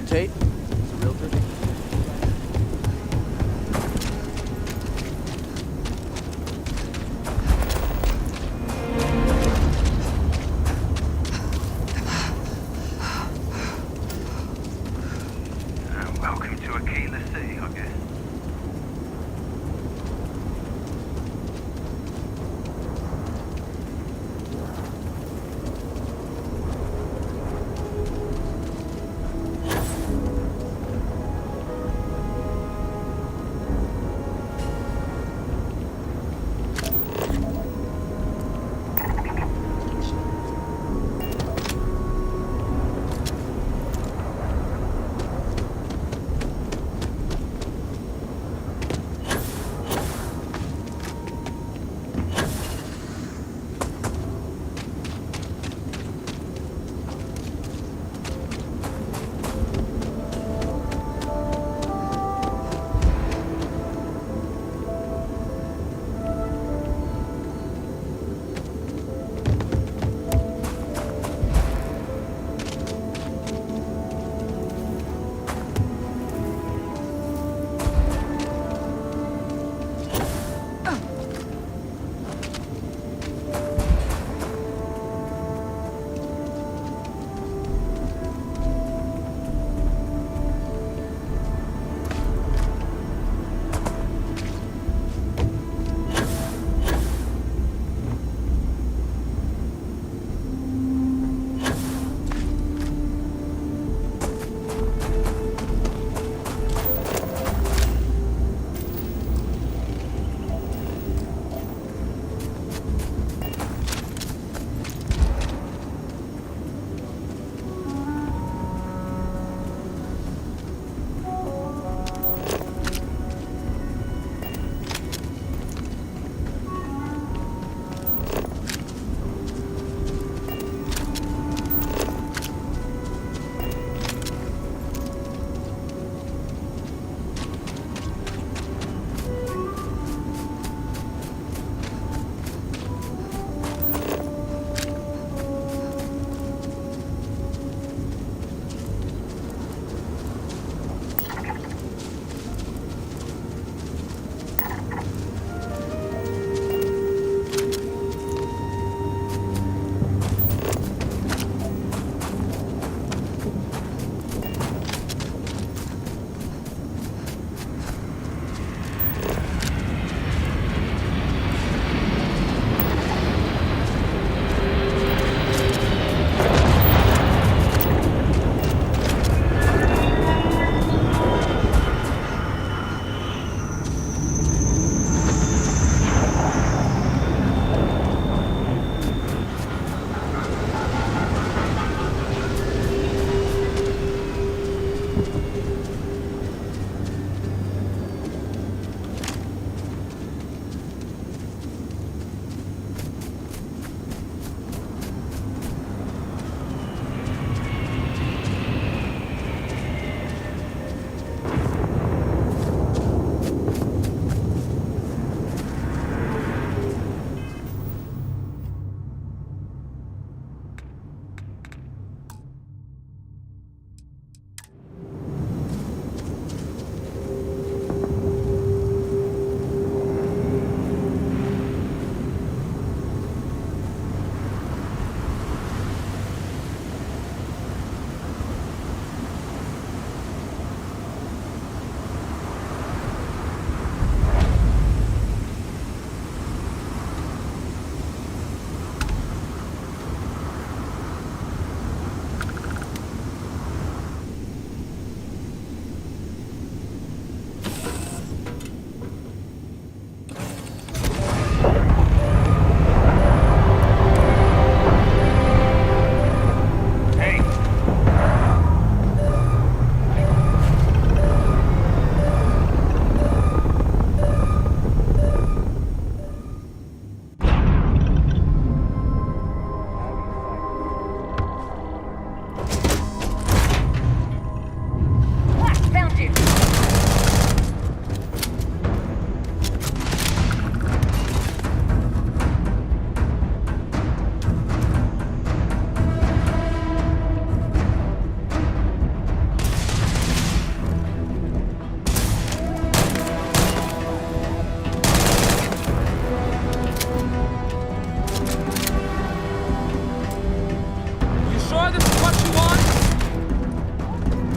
Tate? He's a realtor. Welcome to a keyless city, I guess.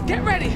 Get ready!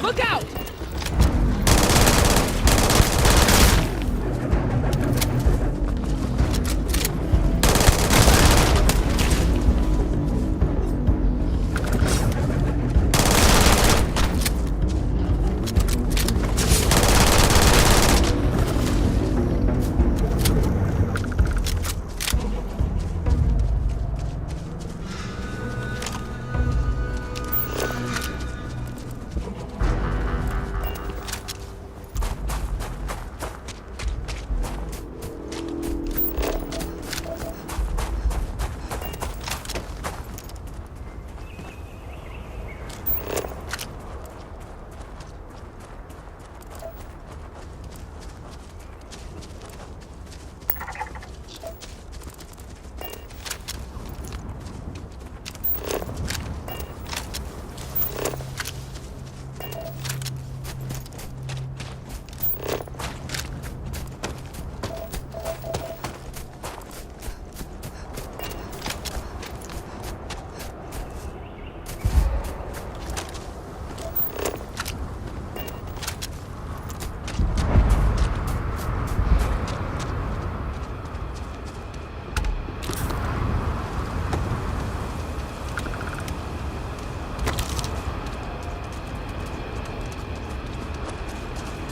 Look out!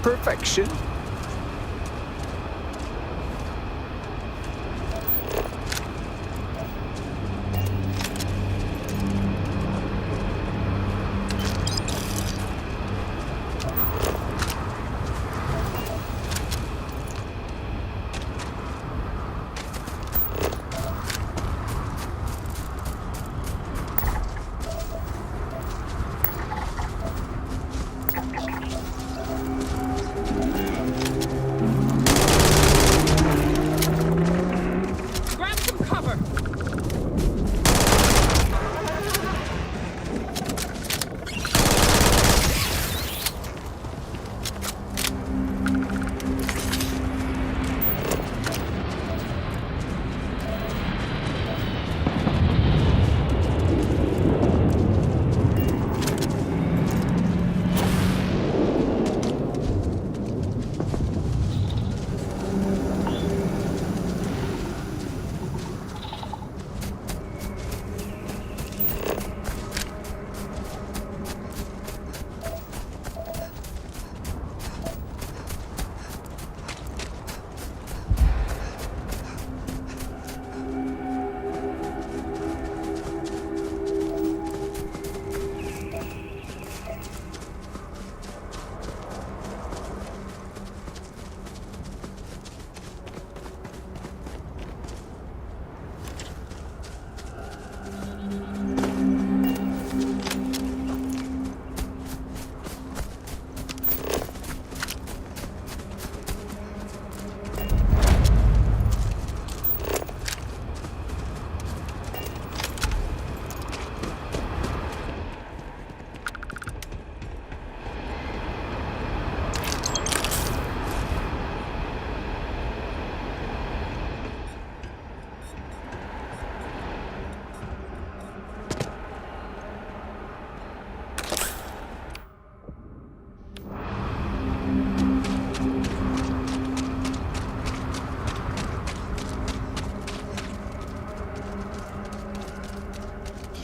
Perfection. Grab some cover!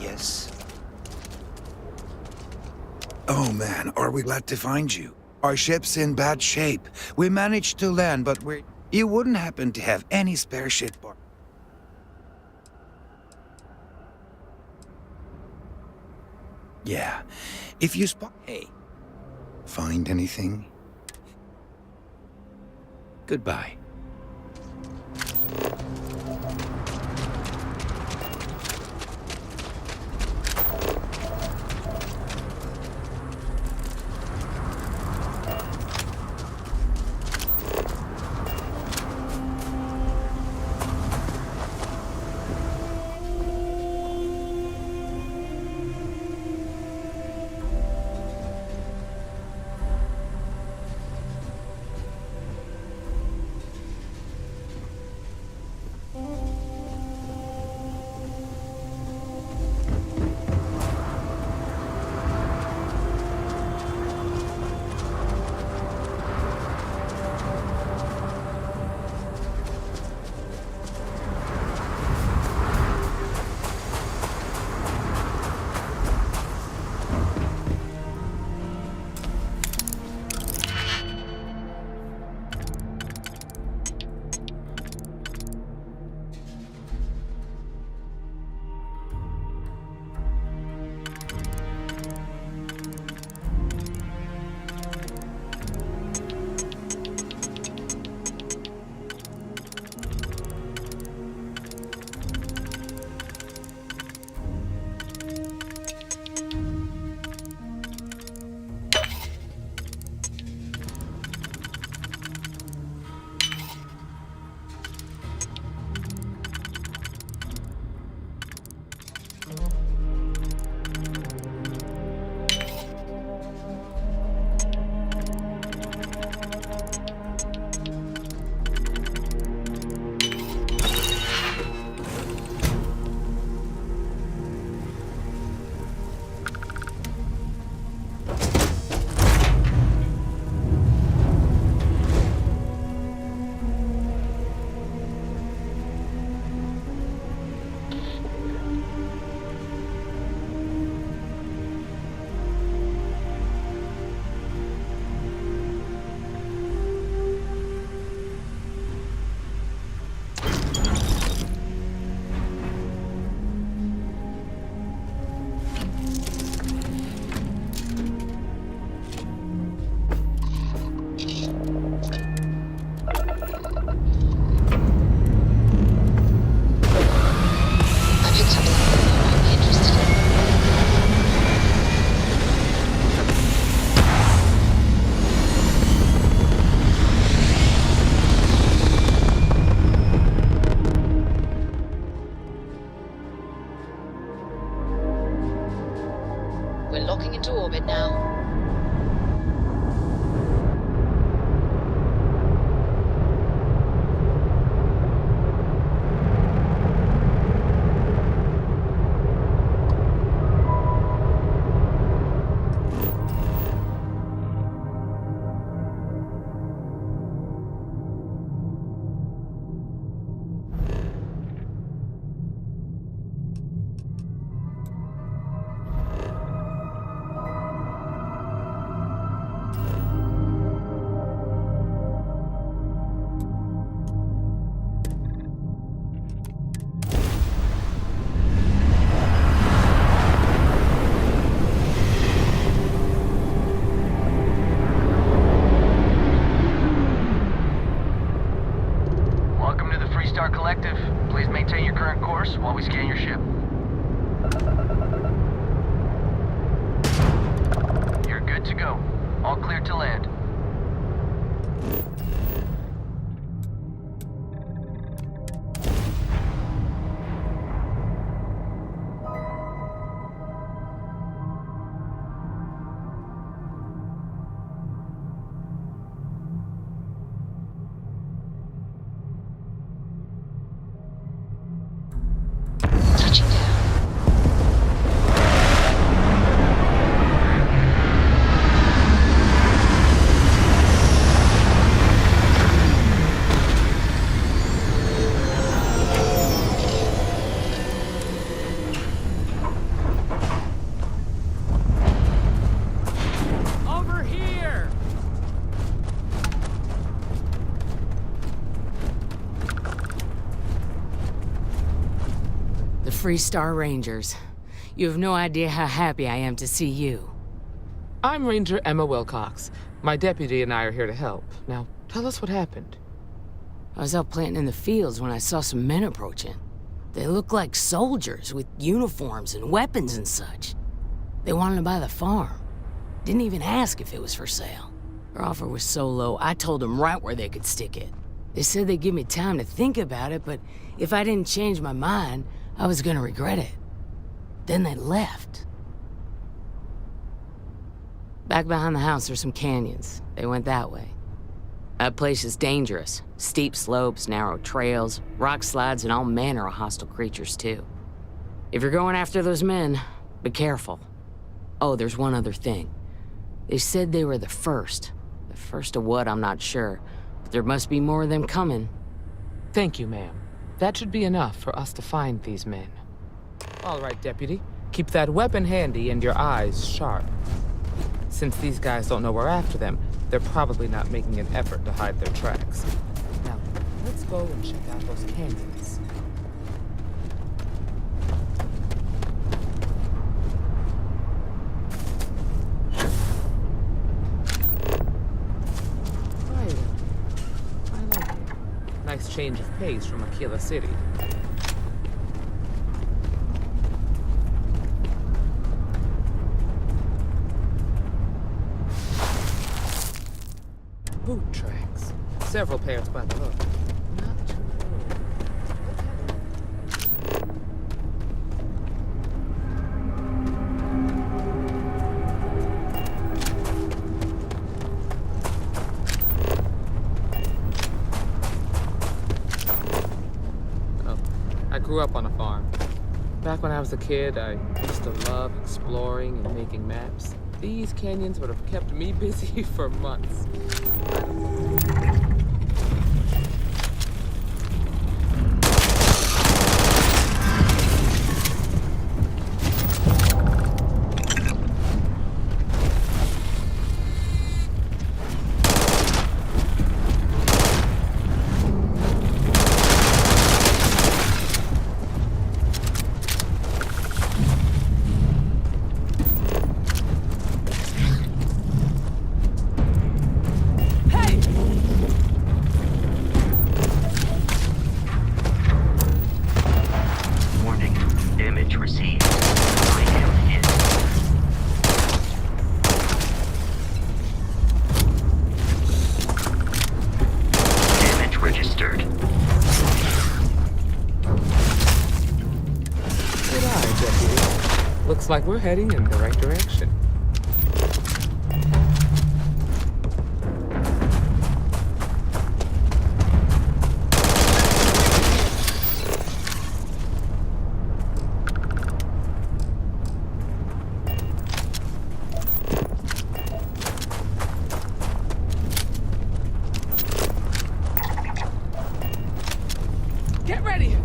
Yes. Oh man, are we glad to find you. Our ship's in bad shape. We managed to land, but we're... You wouldn't happen to have any spare shit bar. Yeah. If you spot... Hey. Find anything? Goodbye. We're locking into orbit now. Collective, please maintain your current course while we scan your ship. You're good to go. All clear to land. Touching down. Over here! The Free Star Rangers. You have no idea how happy I am to see you. I'm Ranger Emma Wilcox. My deputy and I are here to help. Now, tell us what happened. I was out planting in the fields when I saw some men approaching. They looked like soldiers with uniforms and weapons and such. They wanted to buy the farm. Didn't even ask if it was for sale. Their offer was so low, I told them right where they could stick it. They said they'd give me time to think about it, but if I didn't change my mind, I was gonna regret it. Then they left. Back behind the house there's some canyons. They went that way. That place is dangerous. Steep slopes, narrow trails, rock slides, and all manner of hostile creatures, too. If you're going after those men, be careful. Oh, there's one other thing. They said they were the first. The first of what, I'm not sure. But there must be more of them coming. Thank you, ma'am. That should be enough for us to find these men. All right, deputy. Keep that weapon handy and your eyes sharp. Since these guys don't know we're after them, they're probably not making an effort to hide their tracks. Now, let's go and check out those canyons. Right. I like it. Nice change of pace from Aquila City. Boot tracks. Several pairs by the look. Not too old. I grew up on a farm. Back when I was a kid, I used to love exploring and making maps. These canyons would have kept me busy for months. Hey! like we're heading in the right direction. Get ready!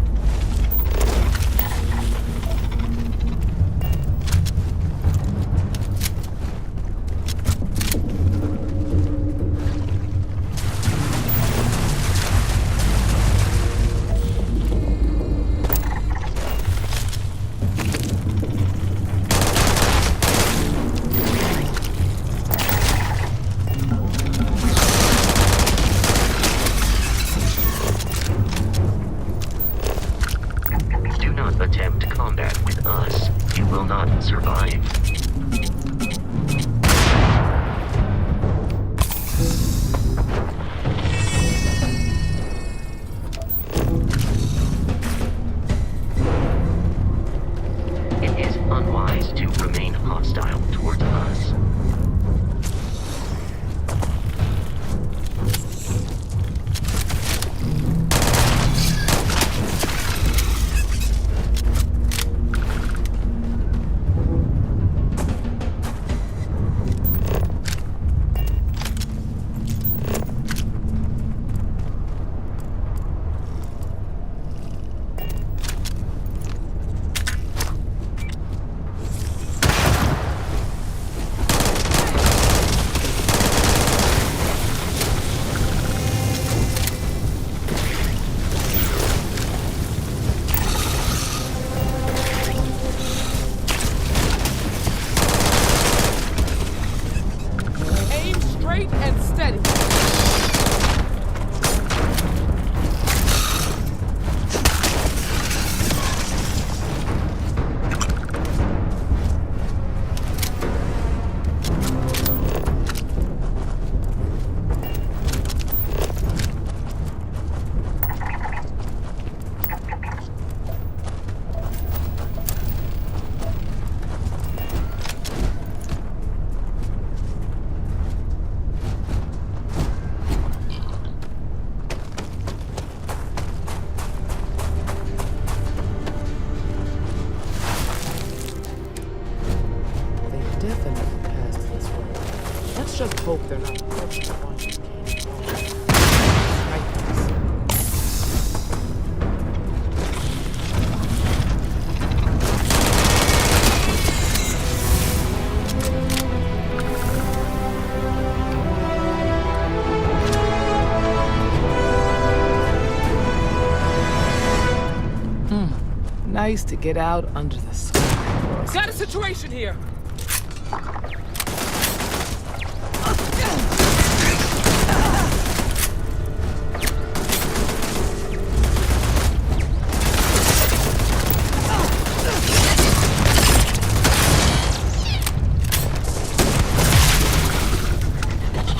Do not attempt combat with us. You will not survive. It is unwise to remain hostile towards us. Aim straight and steady. They definitely passed this way. Let's just hope they're not the first one. Nice to get out under the sky. Got a situation here.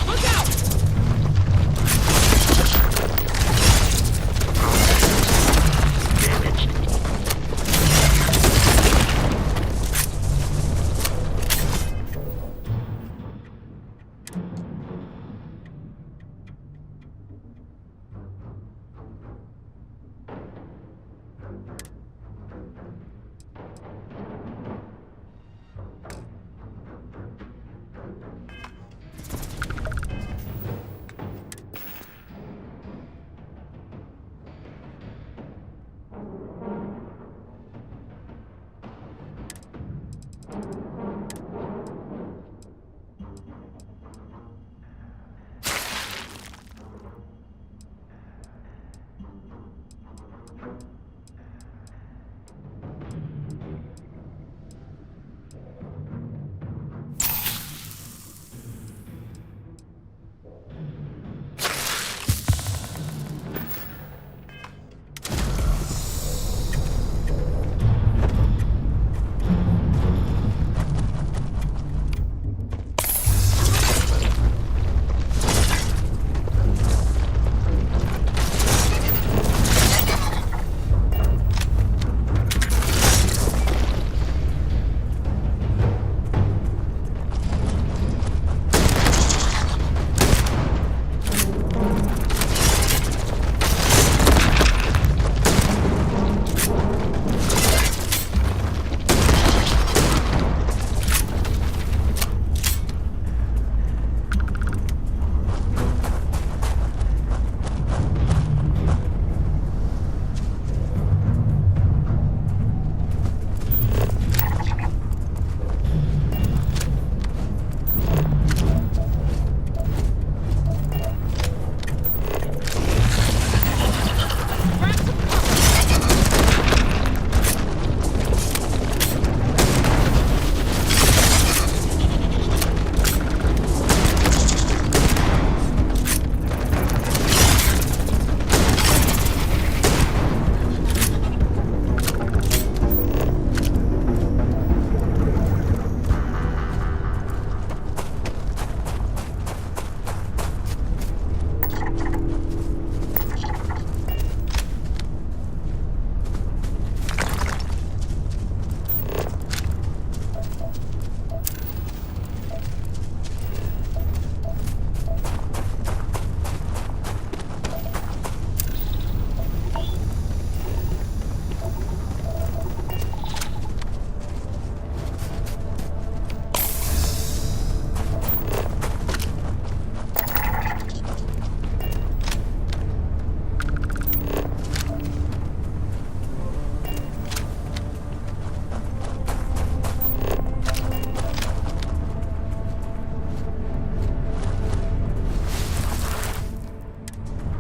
Look out! Damaged.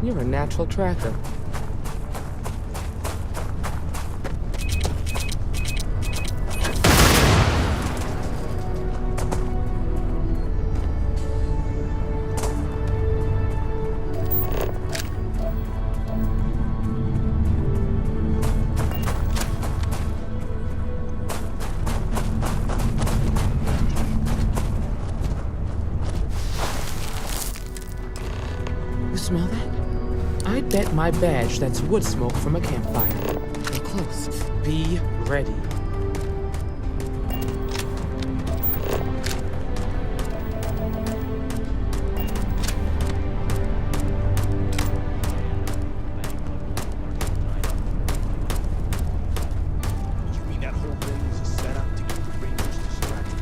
You're a natural tracker. You smell that? I bet my badge that's wood smoke from a campfire. They're close. Be ready. You mean that whole thing was a setup to get the Rangers distracted?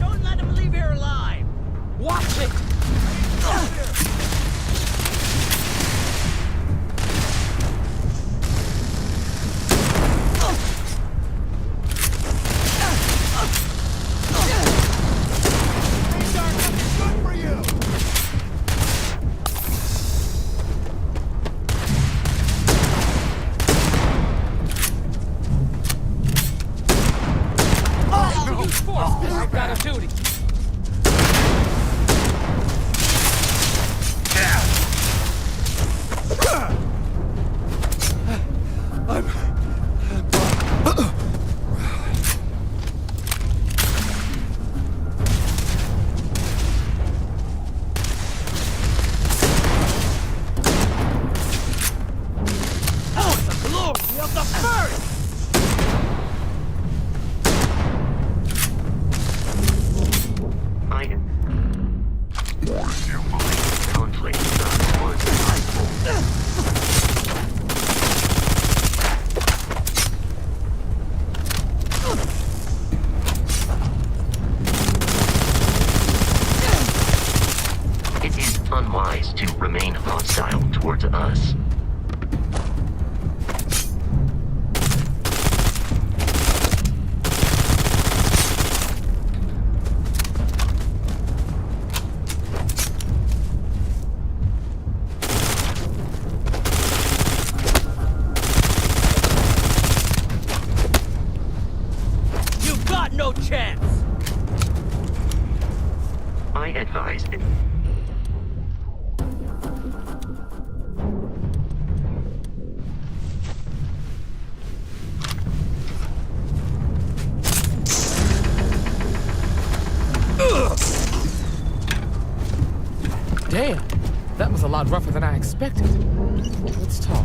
Don't let him leave here alive! Watch it! Good for you! Use force! I've got a duty! Glory of the first! I am. Conflict was prideful. It is unwise to remain hostile towards us. You've got no chance! I advise it. Damn, that was a lot rougher than I expected. Let's talk.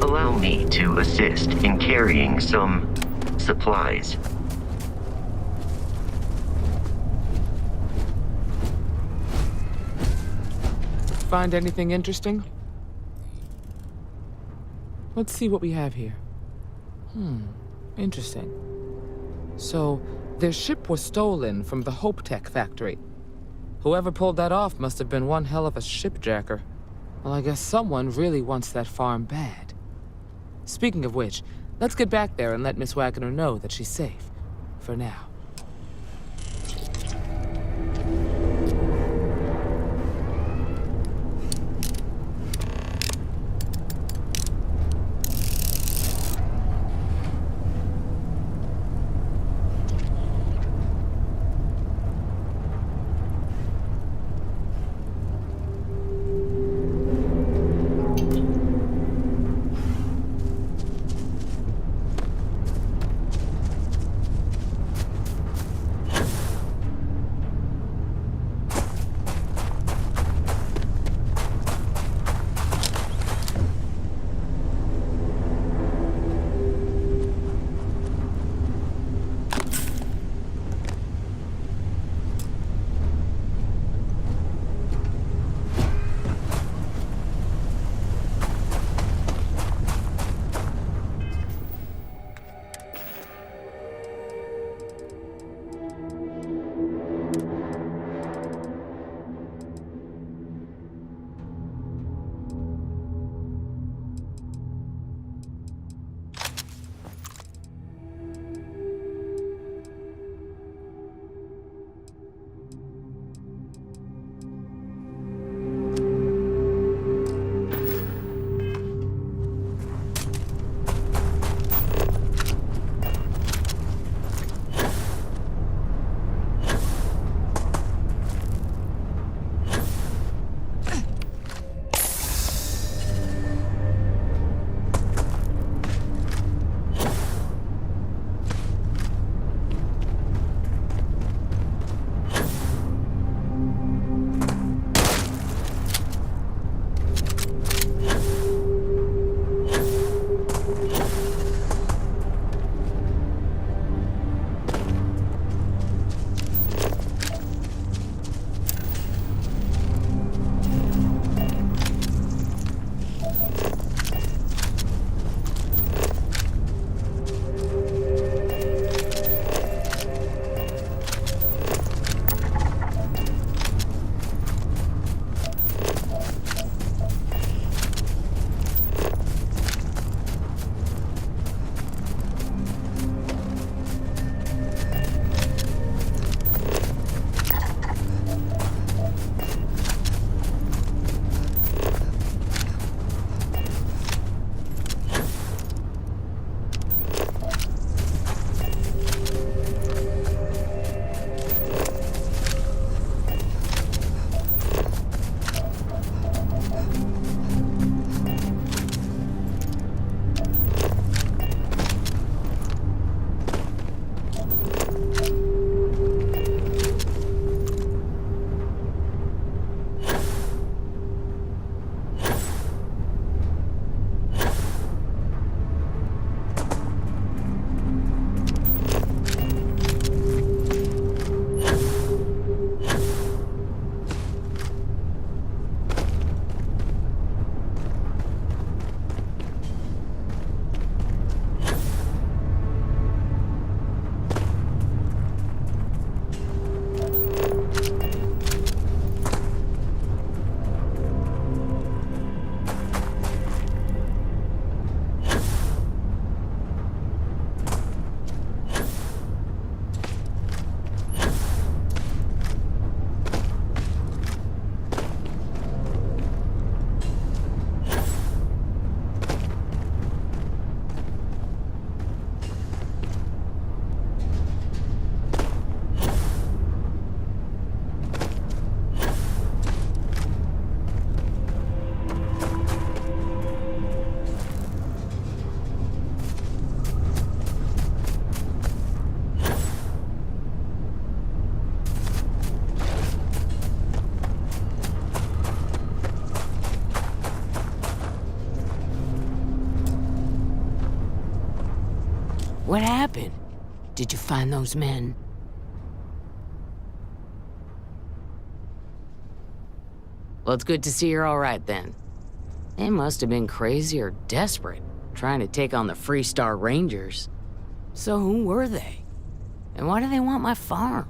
Allow me to assist in carrying some supplies. Find anything interesting? Let's see what we have here. Interesting. So, their ship was stolen from the Hope Tech factory. Whoever pulled that off must have been one hell of a shipjacker. Well, I guess someone really wants that farm bad. Speaking of which, let's get back there and let Miss Wagner know that she's safe. For now. Did you find those men? Well, it's good to see you're all right then. They must have been crazy or desperate, trying to take on the Freestar Rangers. So who were they? And why do they want my farm?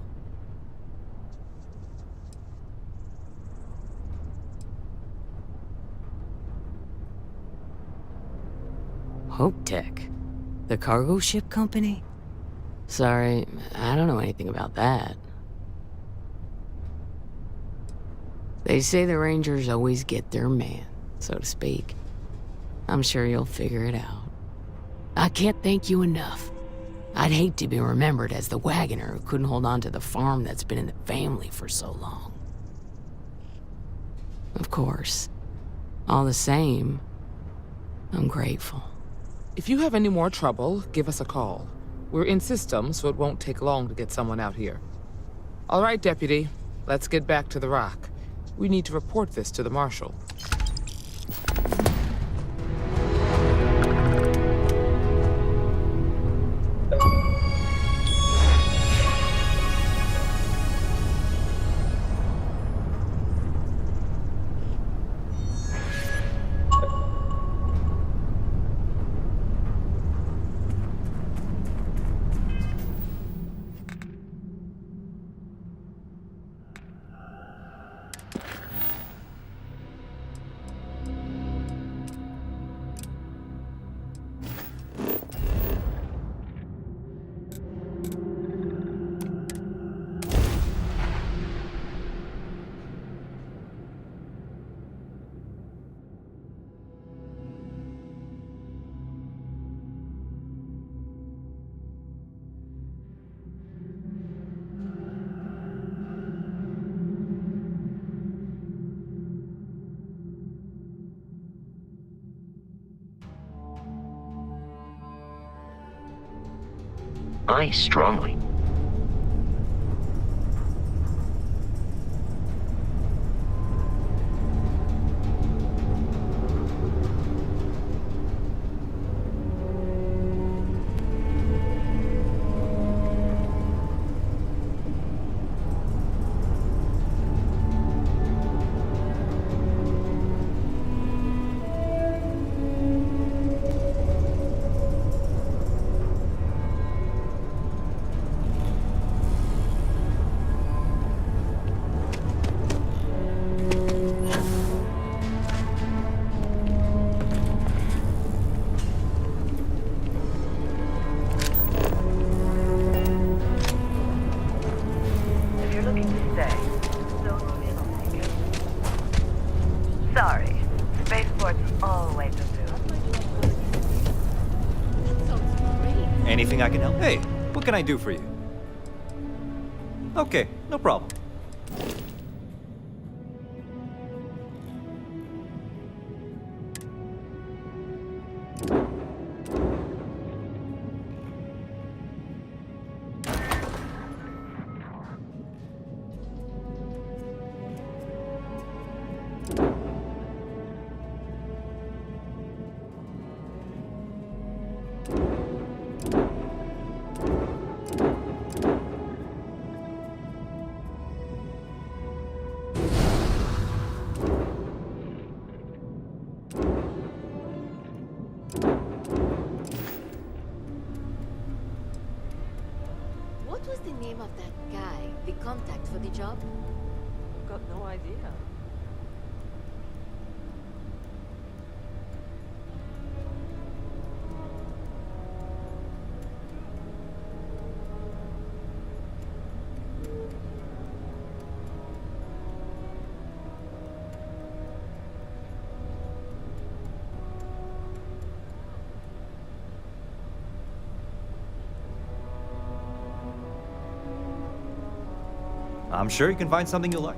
Hope Tech? The cargo ship company? Sorry, I don't know anything about that. They say the Rangers always get their man, so to speak. I'm sure you'll figure it out. I can't thank you enough. I'd hate to be remembered as the wagoner who couldn't hold on to the farm that's been in the family for so long. Of course. All the same, I'm grateful. If you have any more trouble, give us a call. We're in system, so it won't take long to get someone out here. All right, Deputy. Let's get back to the rock. We need to report this to the Marshal. I strongly. Sorry. Spaceport's always a zoo. Anything I can help? Hey, what can I do for you? Okay, no problem. What was the name of that guy, the contact for the job? Got no idea. I'm sure you can find something you like.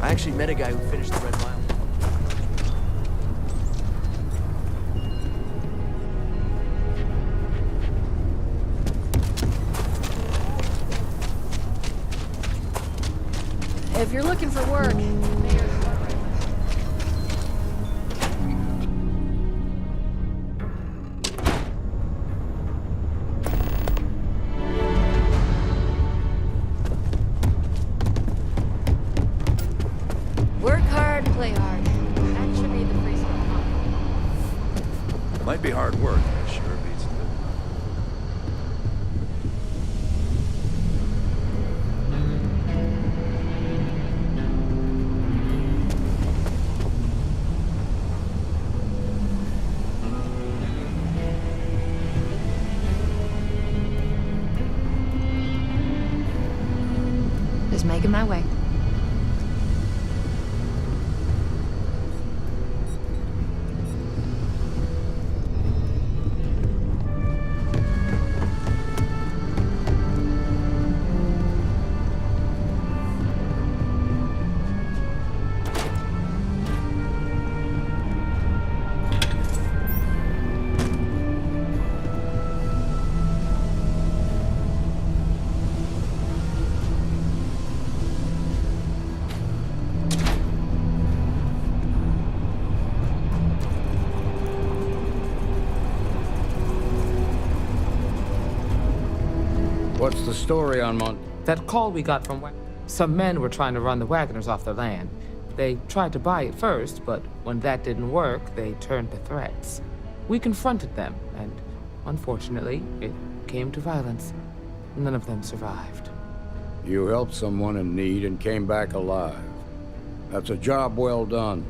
I actually met a guy who finished the Red Mile. If you're looking for work, Mayor's Park right now. Work hard, play hard. That should be the freestyle motto. Might be hard work, but it sure beats good. Just making my way. What's the story on That call we got from some men were trying to run the Wagoners off their land. They tried to buy it first, but when that didn't work, they turned to threats. We confronted them, and unfortunately, it came to violence. None of them survived. You helped someone in need and came back alive. That's a job well done.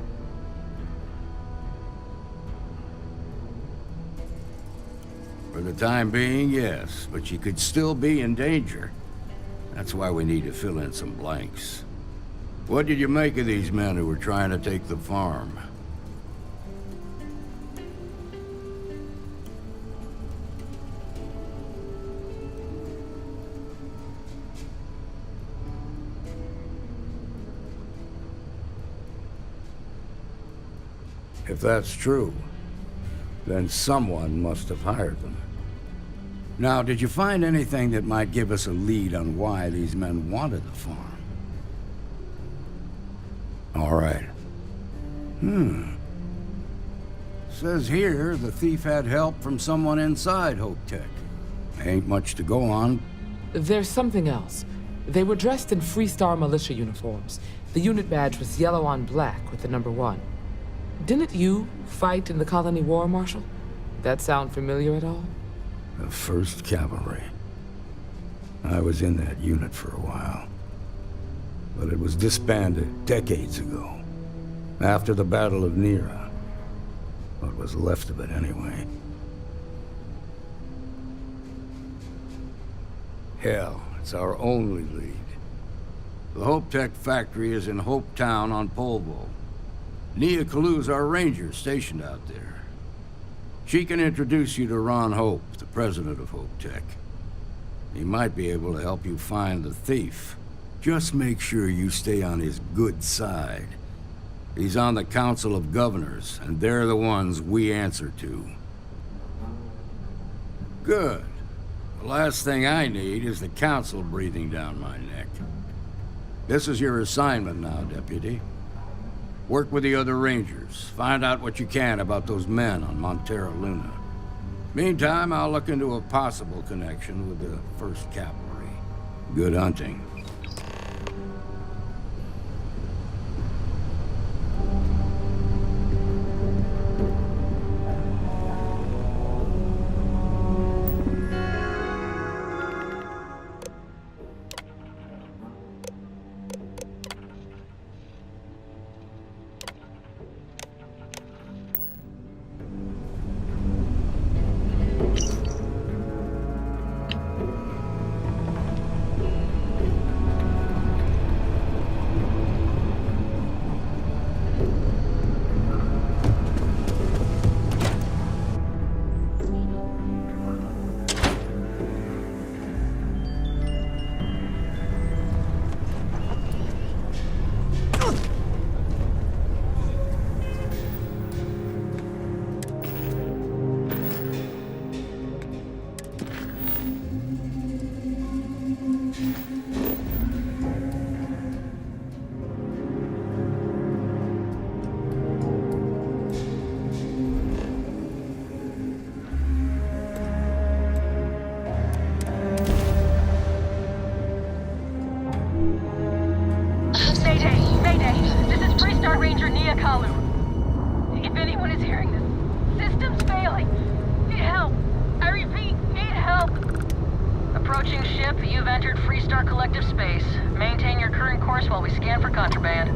For the time being, yes, but you could still be in danger. That's why we need to fill in some blanks. What did you make of these men who were trying to take the farm? If that's true, then someone must have hired them. Now, did you find anything that might give us a lead on why these men wanted the farm? All right. Says here the thief had help from someone inside Hope Tech. Ain't much to go on. There's something else. They were dressed in Freestar militia uniforms. The unit badge was yellow on black with the number 1. Didn't you fight in the Colony War, Marshal? That sound familiar at all? The 1st Cavalry. I was in that unit for a while. But it was disbanded decades ago. After the Battle of Nera. What was left of it, anyway. Hell, it's our only lead. The Hope Tech factory is in Hope Town on Polvo. Nia Kalu's our ranger stationed out there. She can introduce you to Ron Hope, the president of Hope Tech. He might be able to help you find the thief. Just make sure you stay on his good side. He's on the Council of Governors, and they're the ones we answer to. Good. The last thing I need is the Council breathing down my neck. This is your assignment now, Deputy. Work with the other Rangers. Find out what you can about those men on Montera Luna. Meantime, I'll look into a possible connection with the 1st Cavalry. Good hunting. Ranger Niakalu. If anyone is hearing this, system's failing. Need help. I repeat, need help. Approaching ship, you've entered Freestar Collective Space. Maintain your current course while we scan for contraband.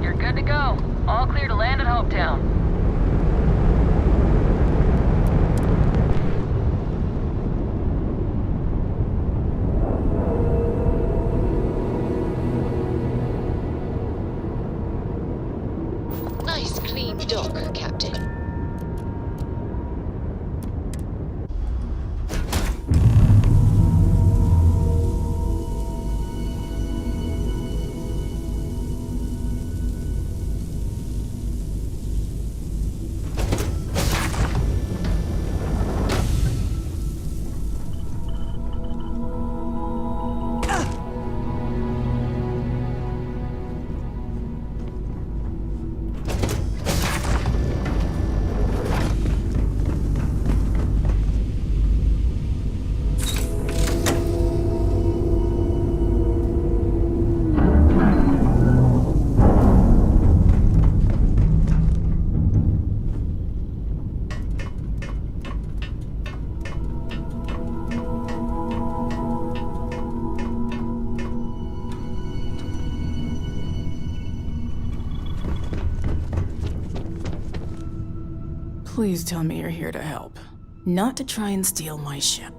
You're good to go. All clear to land at Hopetown. Nice clean dock, Captain. Please tell me you're here to help, not to try and steal my ship.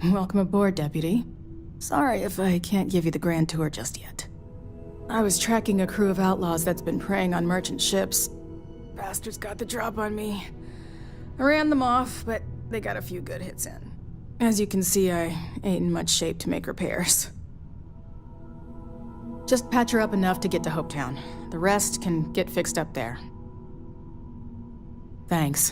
Welcome aboard, Deputy. Sorry if I can't give you the grand tour just yet. I was tracking a crew of outlaws that's been preying on merchant ships. Bastards got the drop on me. I ran them off, but they got a few good hits in. As you can see, I ain't in much shape to make repairs. Just patch her up enough to get to Hopetown. The rest can get fixed up there. Thanks.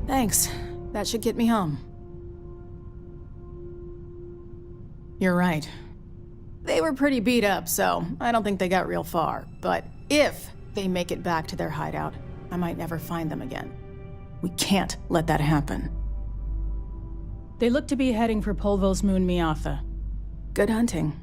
Thanks. That should get me home. You're right. They were pretty beat up, so I don't think they got real far. But if they make it back to their hideout, I might never find them again. We can't let that happen. They look to be heading for Polvo's moon Miatha. Good hunting.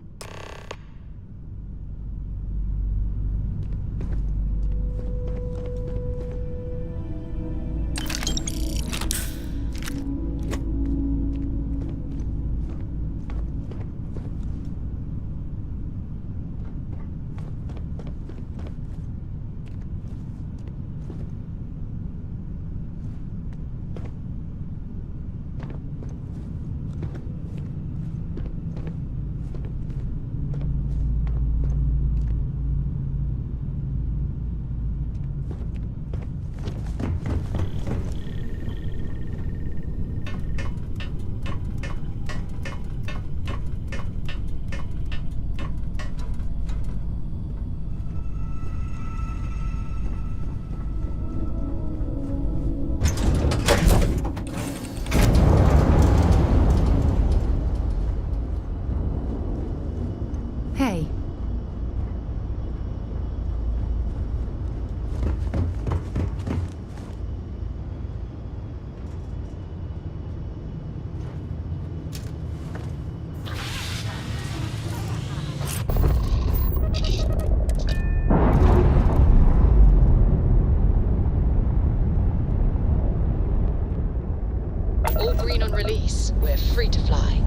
Hey. All green on release. We're free to fly.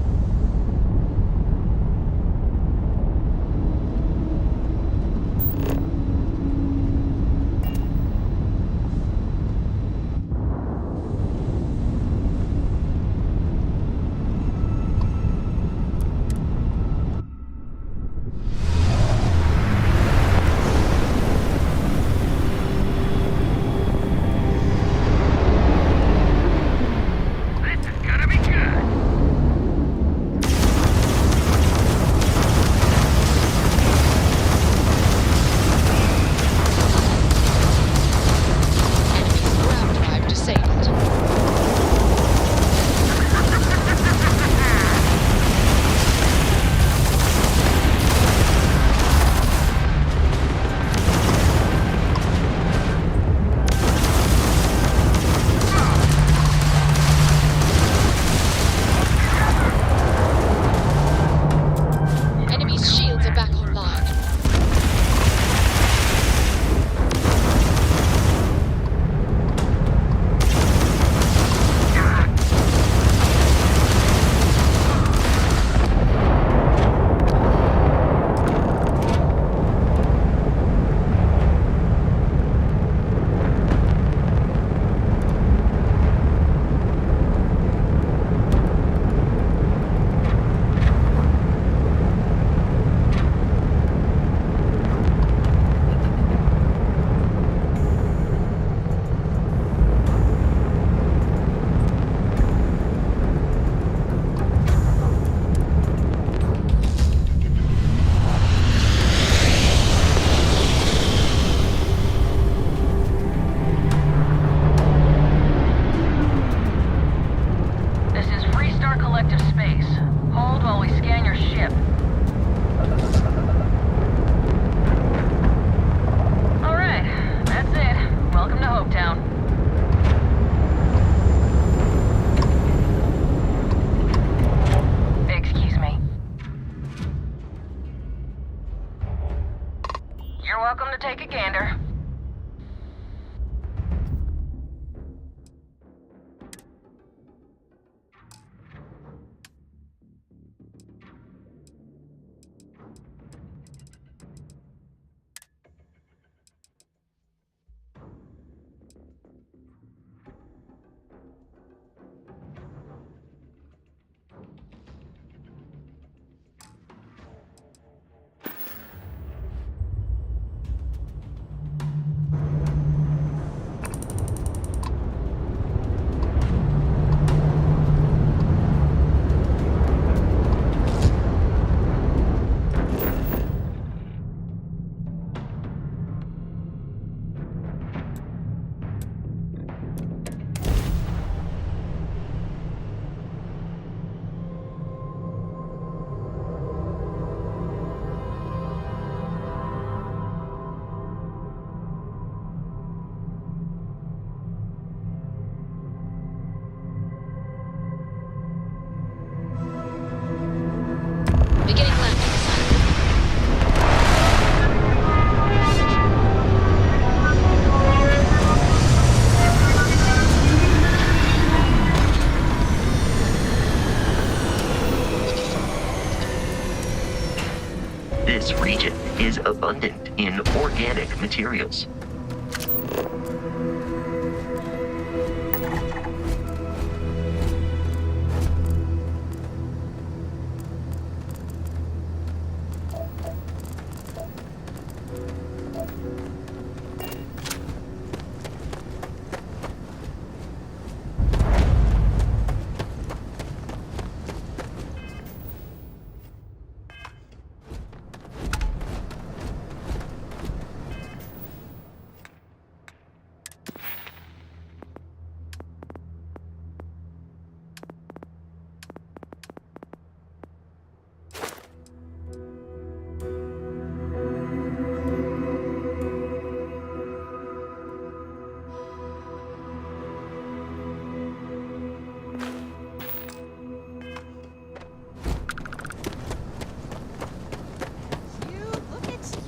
organic materials.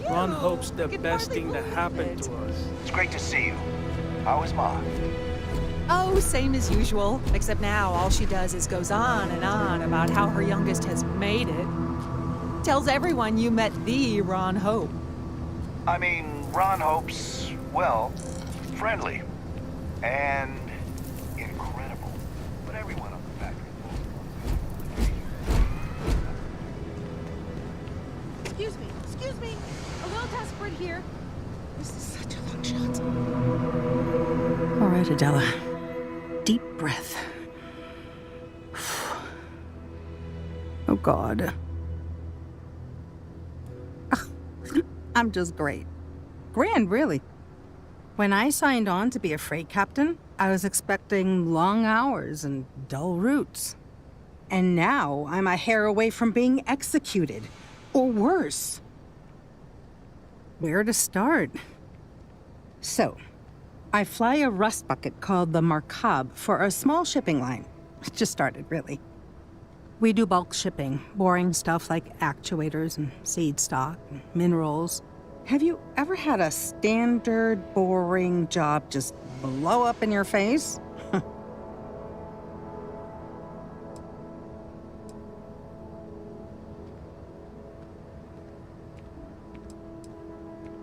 Ron hopes the best thing that happened to us. It's great to see you. How is Ma? Oh, same as usual. Except now all she does is goes on and on about how her youngest has made it. Tells everyone you met the Ron Hope. I mean, Ron Hope's, well, friendly. And incredible. But everyone on the factory Excuse me. A little desperate here. This is such a long shot. All right, Adela. Deep breath. Oh, God. I'm just great. Grand, really. When I signed on to be a freight captain, I was expecting long hours and dull routes. And now I'm a hair away from being executed. Or worse. Where to start? So, I fly a rust bucket called the Markab for a small shipping line. It just started, really. We do bulk shipping, boring stuff like actuators and seed stock and minerals. Have you ever had a standard, boring job just blow up in your face?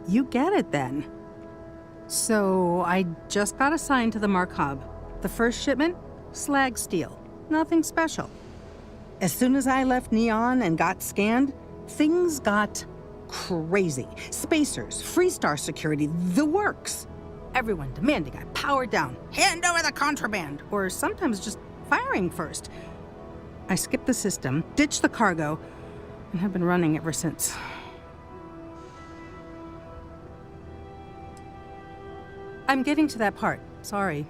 You get it then. So I just got assigned to the Markab. The first shipment, slag steel. Nothing special. As soon as I left Neon and got scanned, things got crazy. Spacers, Freestar security, the works. Everyone demanding I power down, hand over the contraband, or sometimes just firing first. I skipped the system, ditched the cargo, and have been running ever since. I'm getting to that part. Sorry.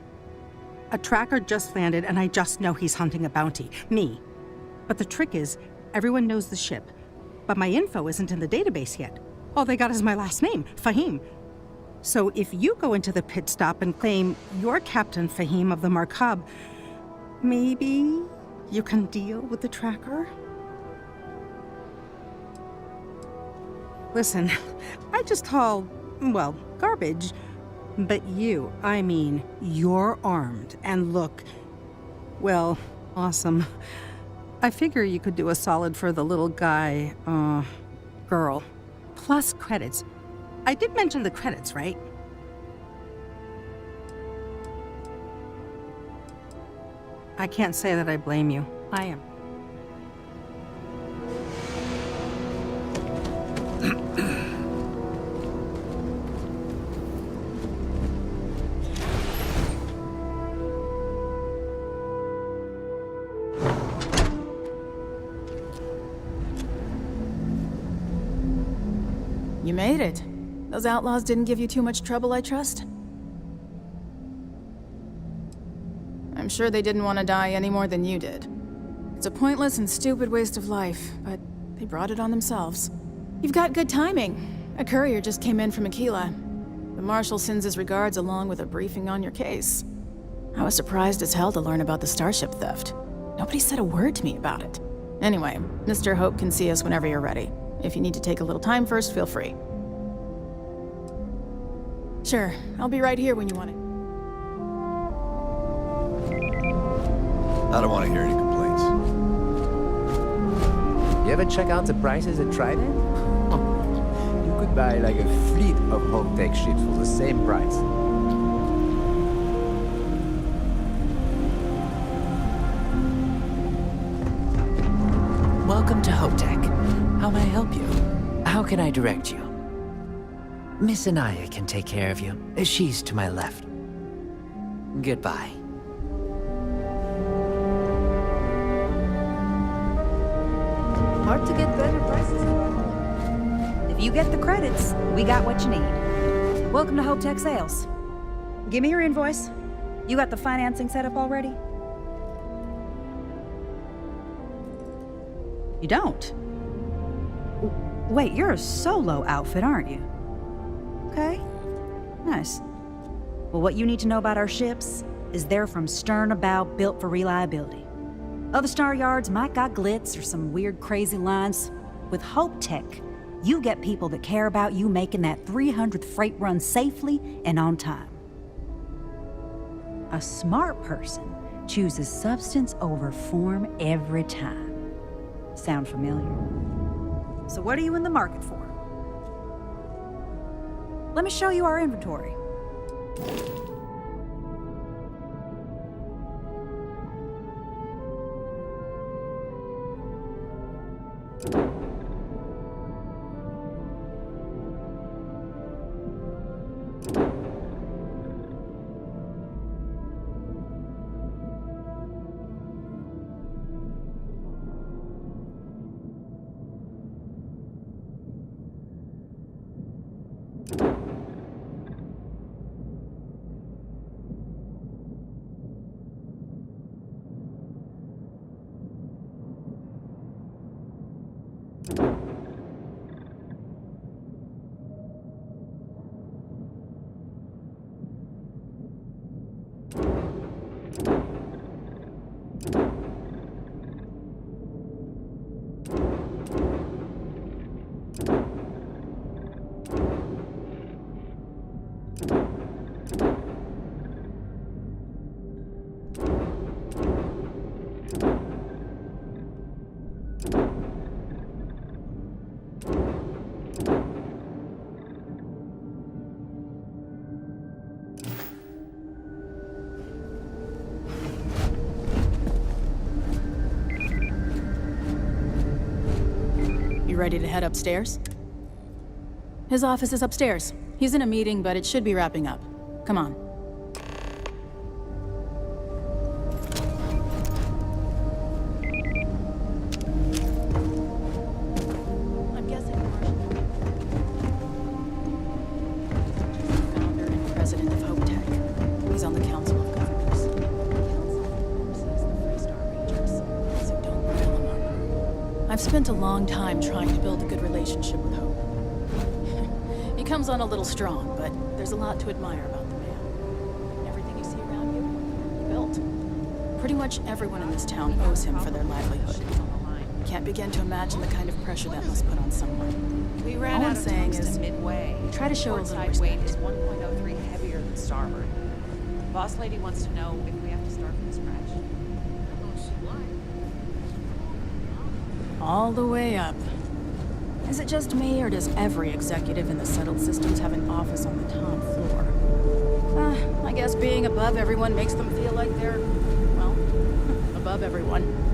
A tracker just landed, and I just know he's hunting a bounty. Me. But the trick is, everyone knows the ship. But my info isn't in the database yet. All they got is my last name, Fahim. So if you go into the pit stop and claim you're Captain Fahim of the Markab, maybe you can deal with the tracker? Listen, I just haul, well, garbage. But you, I mean, you're armed and look, well, awesome. I figure you could do a solid for the little guy, girl. Plus credits. I did mention the credits, right? I can't say that I blame you. I am. You made it. Those outlaws didn't give you too much trouble, I trust? I'm sure they didn't want to die any more than you did. It's a pointless and stupid waste of life, but they brought it on themselves. You've got good timing. A courier just came in from Aquila. The Marshal sends his regards along with a briefing on your case. I was surprised as hell to learn about the starship theft. Nobody said a word to me about it. Anyway, Mr. Hope can see us whenever you're ready. If you need to take a little time first, feel free. Sure, I'll be right here when you want it. I don't want to hear any complaints. You ever check out the prices at Trident? You could buy like a fleet of Hope-Tech ships for the same price. Welcome to Hope-Tech. How may I help you? How can I direct you? Miss Anaya can take care of you. She's to my left. Goodbye. Hard to get better prices. If you get the credits, we got what you need. Welcome to Hope-Tech Sales. Give me your invoice. You got the financing set up already? You don't? Wait, you're a solo outfit, aren't you? Okay. Nice. Well, what you need to know about our ships is they're from stern to bow, built for reliability. Other star yards might got glitz or some weird crazy lines. With Hope-Tech, you get people that care about you making that 300th freight run safely and on time. A smart person chooses substance over form every time. Sound familiar? So what are you in the market for? Let me show you our inventory. You ready to head upstairs? His office is upstairs. He's in a meeting, but it should be wrapping up. Come on. I'm guessing founder and president of Hope-Tech. He's on the Council of Governors. The Council oversees the Freestar Rangers, so don't grill him up. I've spent a long time trying to build a good relationship with Hope. He comes on a little strong, but there's a lot to admire about the man. Everything you see around you, he built. Pretty much everyone in this town owes him for their livelihood. Can't begin to imagine the kind of pressure that must put on someone. We ran All out I'm of saying tungsten is, midway. try to show a little Port side weight respect. is 1.03 heavier than starboard. Boss lady wants to know if we have to start from scratch. all the way up. Is it just me, or does every executive in the settled systems have an office on the top floor? I guess being above everyone makes them feel like they're, well, above everyone.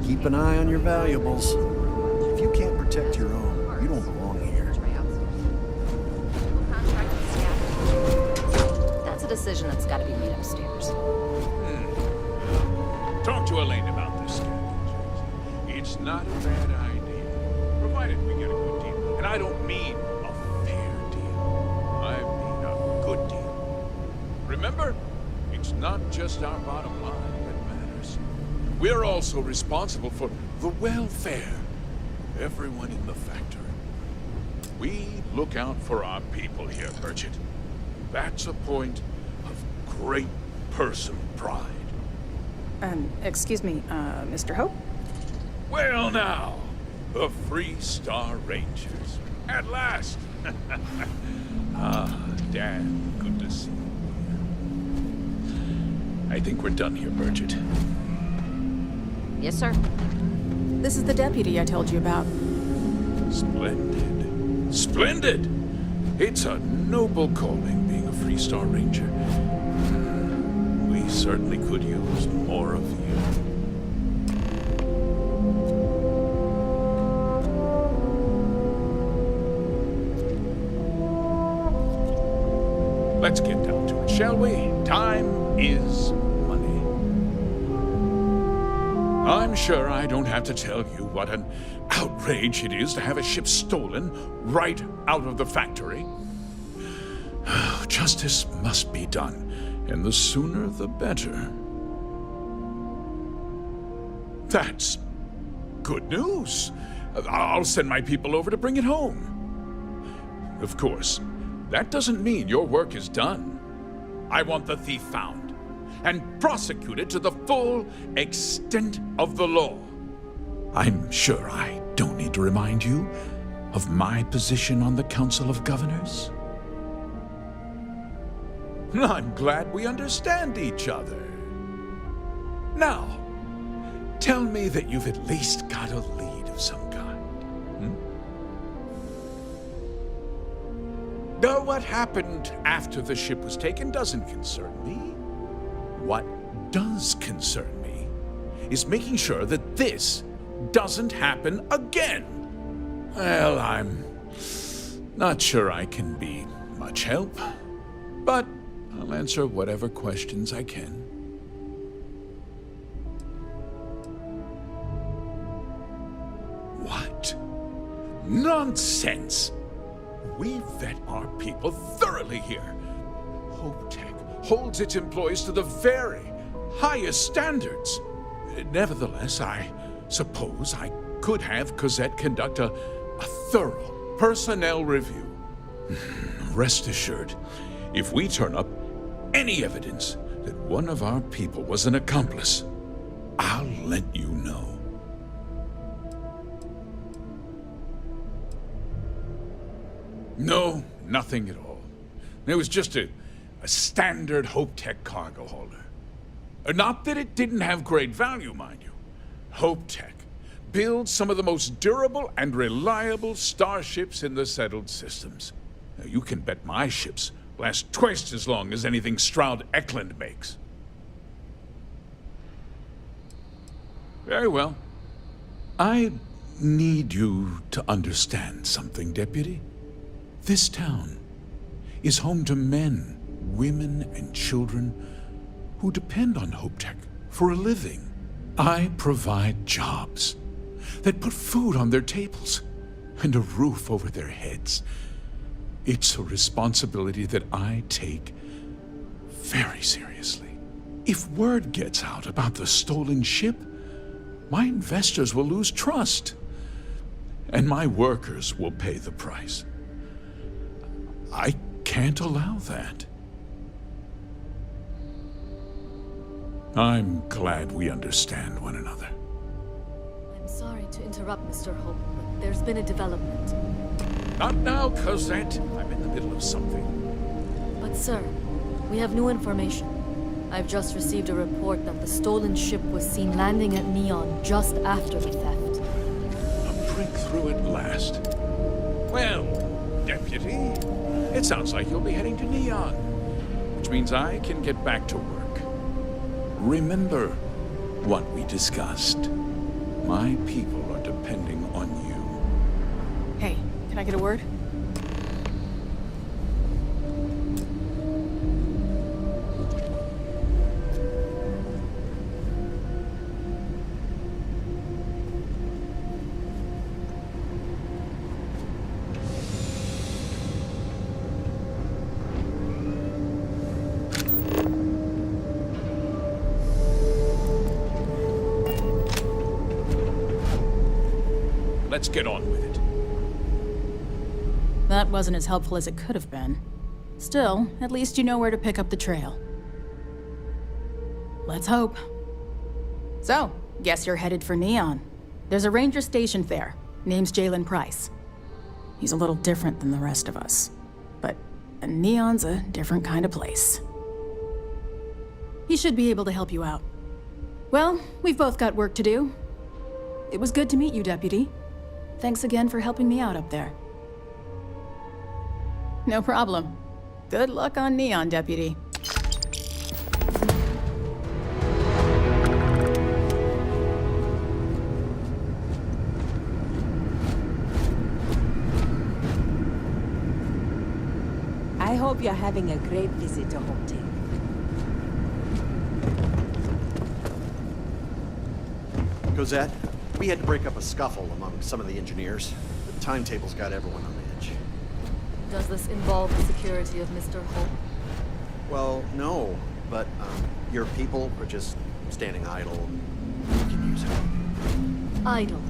Keep an eye on your valuables. If you can't protect your own, you don't belong here. That's a decision that's got to be made upstairs. Talk to Elaine about this schedule. It's not a bad idea, provided we get a good deal. And I don't mean a fair deal. I mean a good deal. Remember, it's not just our bottom line that matters. We're also responsible for the welfare. Everyone in the factory. We look out for our people here, Merchant. That's a point of great personal pride. Excuse me, Mr. Hope? Well now, The Free Star Rangers. At last! Ah, Dan, good to see you. I think we're done here, Bridget. Yes, sir. This is the deputy I told you about. Splendid. Splendid! It's a noble calling, being a Free Star Ranger. We certainly could use more of you. Let's get down to it, shall we? Time is money. I'm sure I don't have to tell you what an outrage it is to have a ship stolen right out of the factory. Justice must be done, and the sooner the better. That's good news. I'll send my people over to bring it home. Of course, that doesn't mean your work is done. I want the thief found and prosecuted to the full extent of the law. I'm sure I don't need to remind you of my position on the Council of Governors. I'm glad we understand each other. Now, tell me that you've at least got a lead of some kind. Though what happened after the ship was taken doesn't concern me. What does concern me is making sure that this doesn't happen again. Well, I'm not sure I can be much help, but I'll answer whatever questions I can. What? Nonsense! We vet our people thoroughly here. HopeTech holds its employees to the very highest standards. Nevertheless, I suppose I could have Cosette conduct a thorough personnel review. Rest assured, if we turn up any evidence that one of our people was an accomplice, I'll let you know. No, nothing at all. It was just a standard HopeTech cargo holder. Not that it didn't have great value, mind you. HopeTech builds some of the most durable and reliable starships in the settled systems. Now, you can bet my ships last twice as long as anything Stroud-Eklund makes. Very well. I need you to understand something, Deputy. This town is home to men, women, and children who depend on HopeTech for a living. I provide jobs that put food on their tables and a roof over their heads. It's a responsibility that I take very seriously. If word gets out about the stolen ship, my investors will lose trust, and my workers will pay the price. I can't allow that. I'm glad we understand one another. I'm sorry to interrupt, Mr. Hope, but there's been a development. Not now, Cosette. I'm in the middle of something. But sir, we have new information. I've just received a report that the stolen ship was seen landing at Neon just after the theft. A breakthrough at last. Well, Deputy, it sounds like you'll be heading to Neon, which means I can get back to work. Remember what we discussed. My people are depending on you. Hey, can I get a word? Let's get on with it. That wasn't as helpful as it could have been. Still, at least you know where to pick up the trail. Let's hope. So, guess you're headed for Neon. There's a ranger stationed there. Name's Jalen Price. He's a little different than the rest of us. But Neon's a different kind of place. He should be able to help you out. Well, we've both got work to do. It was good to meet you, Deputy. Thanks again for helping me out up there. No problem. Good luck on Neon, Deputy. I hope you're having a great visit to Hope. Cosette, we had to break up a scuffle among some of the engineers. The timetable's got everyone on edge. Does this involve the security of Mr. Hope? Well, no, but your people are just standing idle. You can use help. Idle.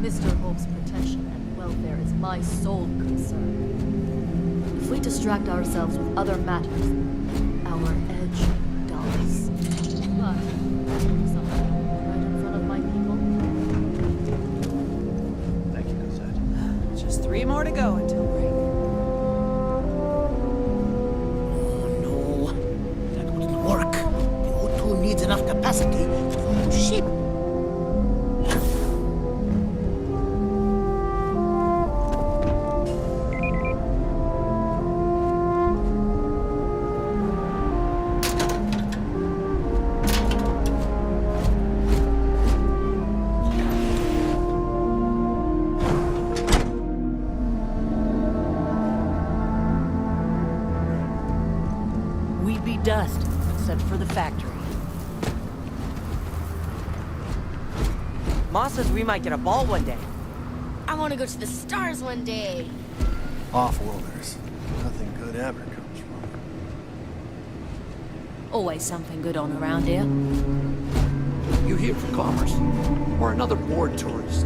Mr. Hope's protection and welfare is my sole concern. If we distract ourselves with other matters, our edge dulls. But something right in front of my people. Thank you, Cosette. Just 3 more to go until break. Oh no, that wouldn't work. The O2 needs enough capacity for the whole ship. Dust, except for the factory. Ma says we might get a ball one day. I want to go to the stars one day. Off-worlders. Nothing good ever comes from it. Always something good on around here. You here for commerce? Or another bored tourist?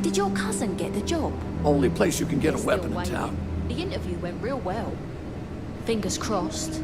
Did your cousin get the job? Only place you can get a Still weapon in waiting. town. The interview went real well. Fingers crossed.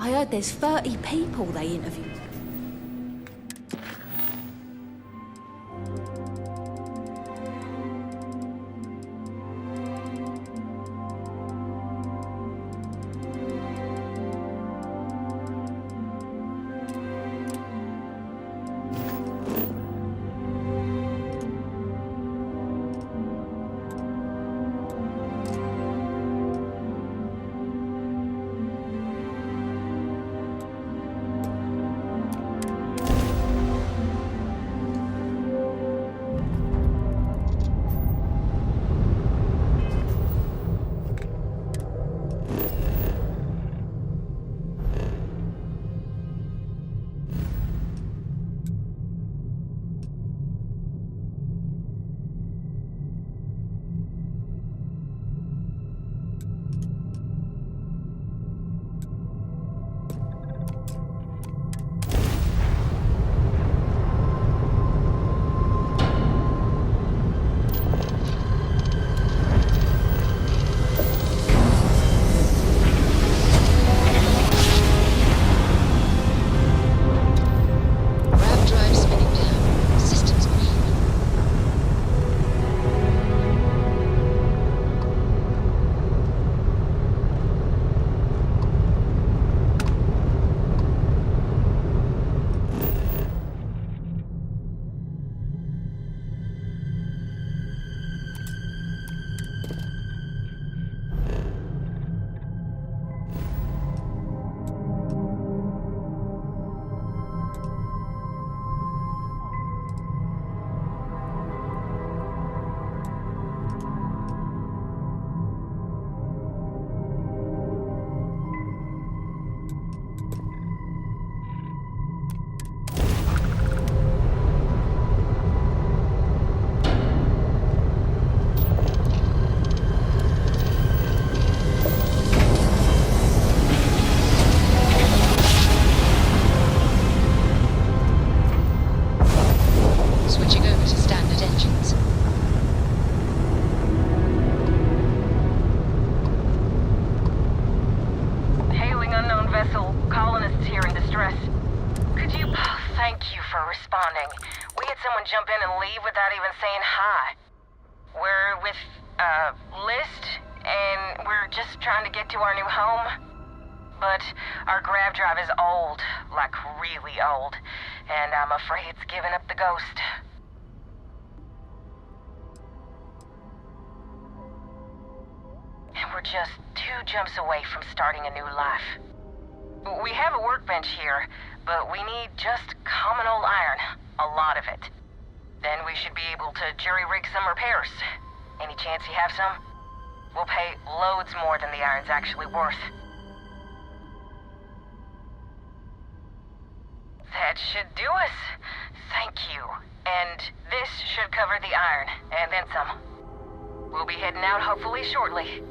I heard there's 30 people they interviewed. anyone jump in and leave without even saying hi. We're with, List, and we're just trying to get to our new home. But our grab drive is old, like really old, and I'm afraid it's given up the ghost. And we're just 2 jumps away from starting a new life. We have a workbench here, but we need just common old iron, a lot of it. Then we should be able to jury-rig some repairs. Any chance you have some? We'll pay loads more than the iron's actually worth. That should do us. Thank you. And this should cover the iron, and then some. We'll be heading out hopefully shortly.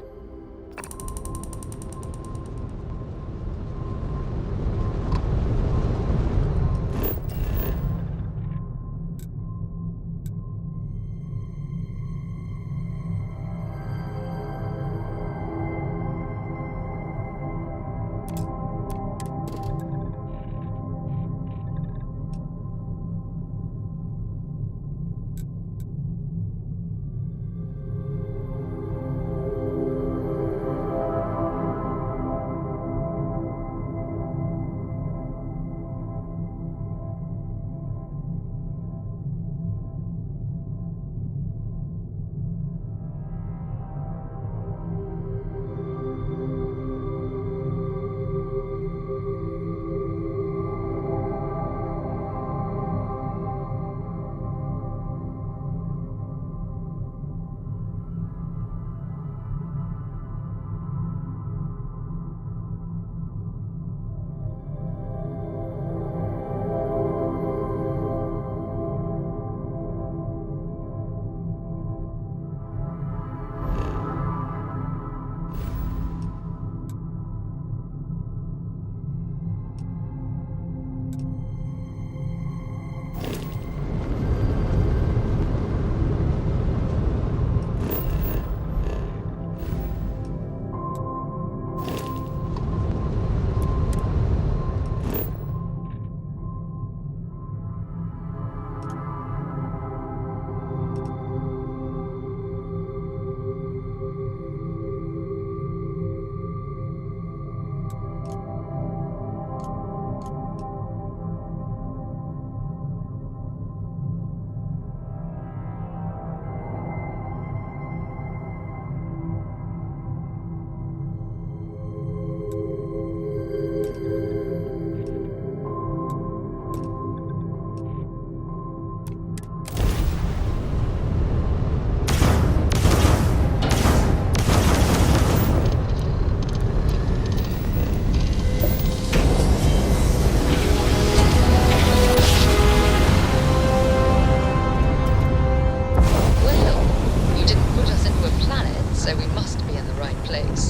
so we must be in the right place.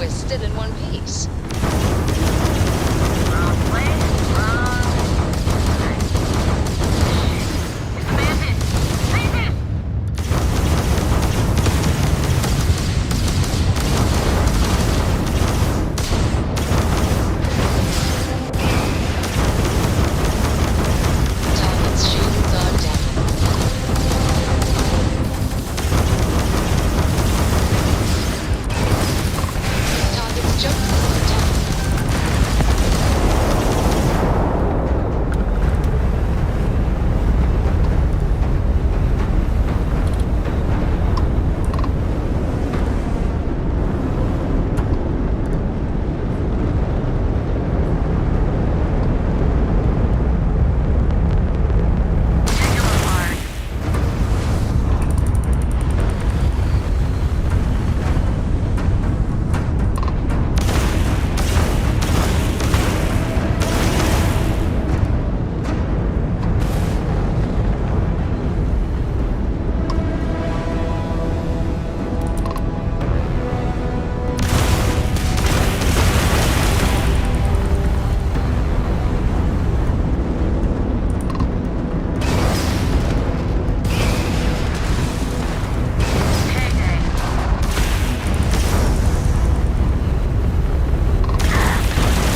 we're still in one piece. Wrong place, wrong. It's a bandit! Bandit! Target's shields are down. Target's jumpers are down.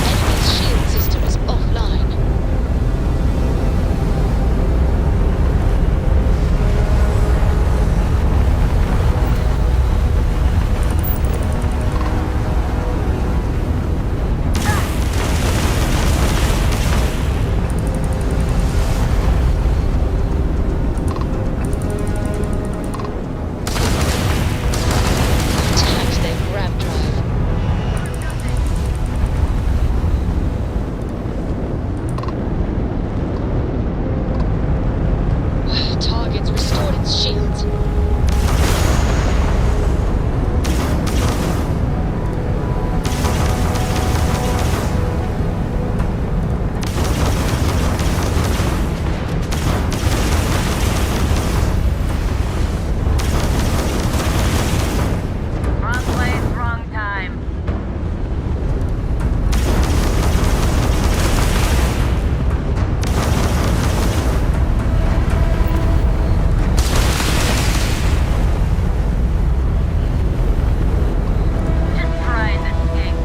Enemy's shield system is offline. Attack their grab drive. Target's restored its shields. Wrong place, wrong time. Just try and escape.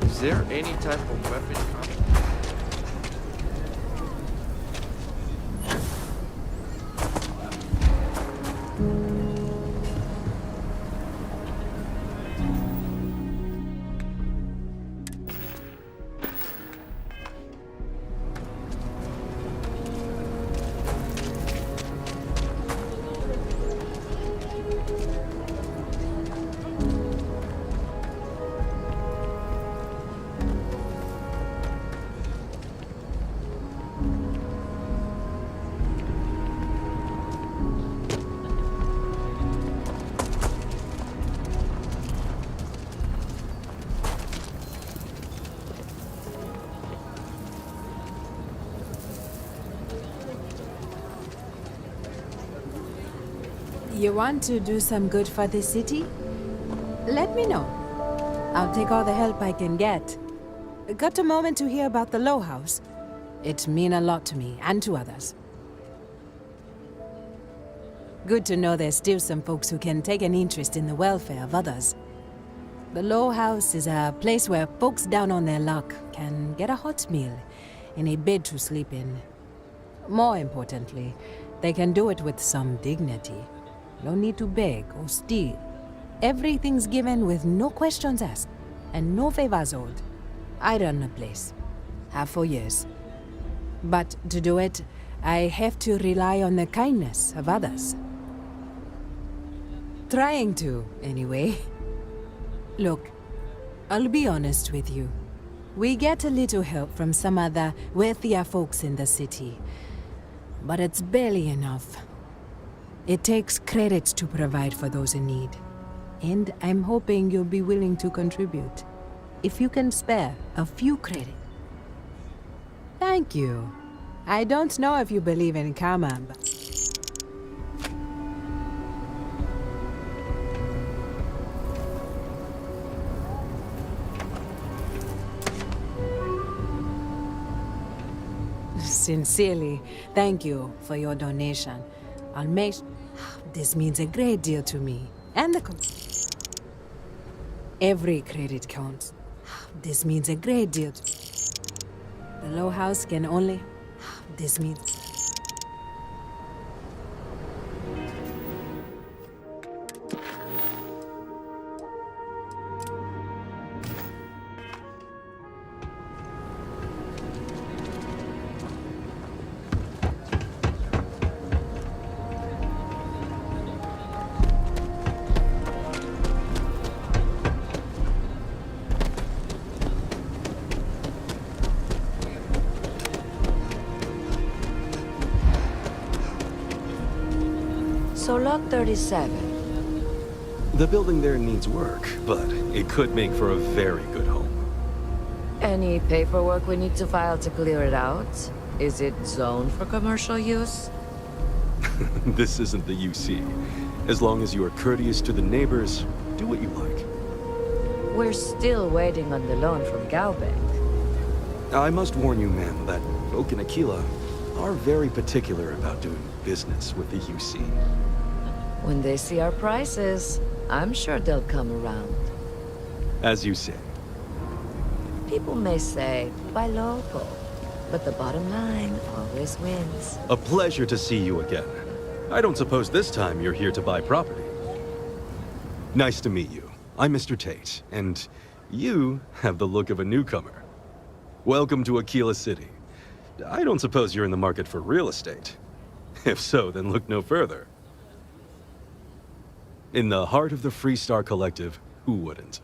Is there any type of weapon coming? You want to do some good for the city? Let me know. I'll take all the help I can get. Got a moment to hear about the Low House? It mean a lot to me, and to others. Good to know there's still some folks who can take an interest in the welfare of others. The Low House is a place where folks down on their luck can get a hot meal and a bed to sleep in. More importantly, they can do it with some dignity. No need to beg or steal. Everything's given with no questions asked, and no favors owed. I run the place. Have for years. But to do it, I have to rely on the kindness of others. Trying to, anyway. Look, I'll be honest with you. We get a little help from some other wealthier folks in the city. But it's barely enough. It takes credits to provide for those in need. And I'm hoping you'll be willing to contribute. If you can spare a few credits. Thank you. I don't know if you believe in karma, but... Sincerely, thank you for your donation. I'll make... This means a great deal to me. And the... Every credit counts. This means a great deal to... The Low House can only... This means... So Lot 37. The building there needs work, but it could make for a very good home. Any paperwork we need to file to clear it out? Is it zoned for commercial use? This isn't the UC. As long as you are courteous to the neighbors, do what you like. We're still waiting on the loan from Galbank. I must warn you, ma'am, that folk in Aquila are very particular about doing business with the UC. When they see our prices, I'm sure they'll come around. As you say. People may say, buy local, but the bottom line always wins. A pleasure to see you again. I don't suppose this time you're here to buy property. Nice to meet you. I'm Mr. Tate, and you have the look of a newcomer. Welcome to Aquila City. I don't suppose you're in the market for real estate. If so, then look no further. In the heart of the Freestar Collective, who wouldn't?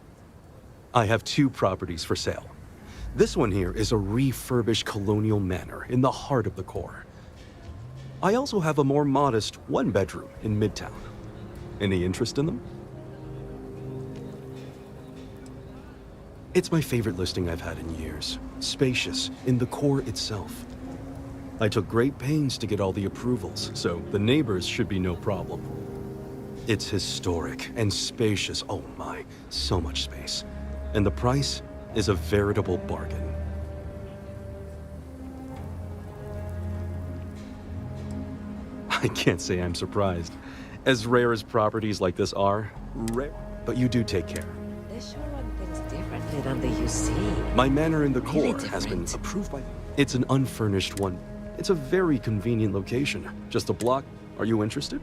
I have 2 properties for sale. This one here is a refurbished colonial manor in the heart of the core. I also have a more modest 1-bedroom in Midtown. Any interest in them? It's my favorite listing I've had in years. Spacious, in the core itself. I took great pains to get all the approvals, so the neighbors should be no problem. It's historic and spacious. Oh my, so much space. And the price is a veritable bargain. I can't say I'm surprised. As rare as properties like this are, rare, but you do take care. They sure run things differently than the UC. My manor in the Really core has been different. approved by... It's an unfurnished one. It's a very convenient location. Just a block. Are you interested?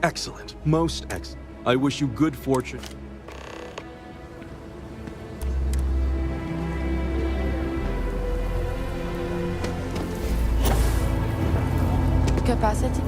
Excellent. Most excellent. I wish you good fortune. Capacity?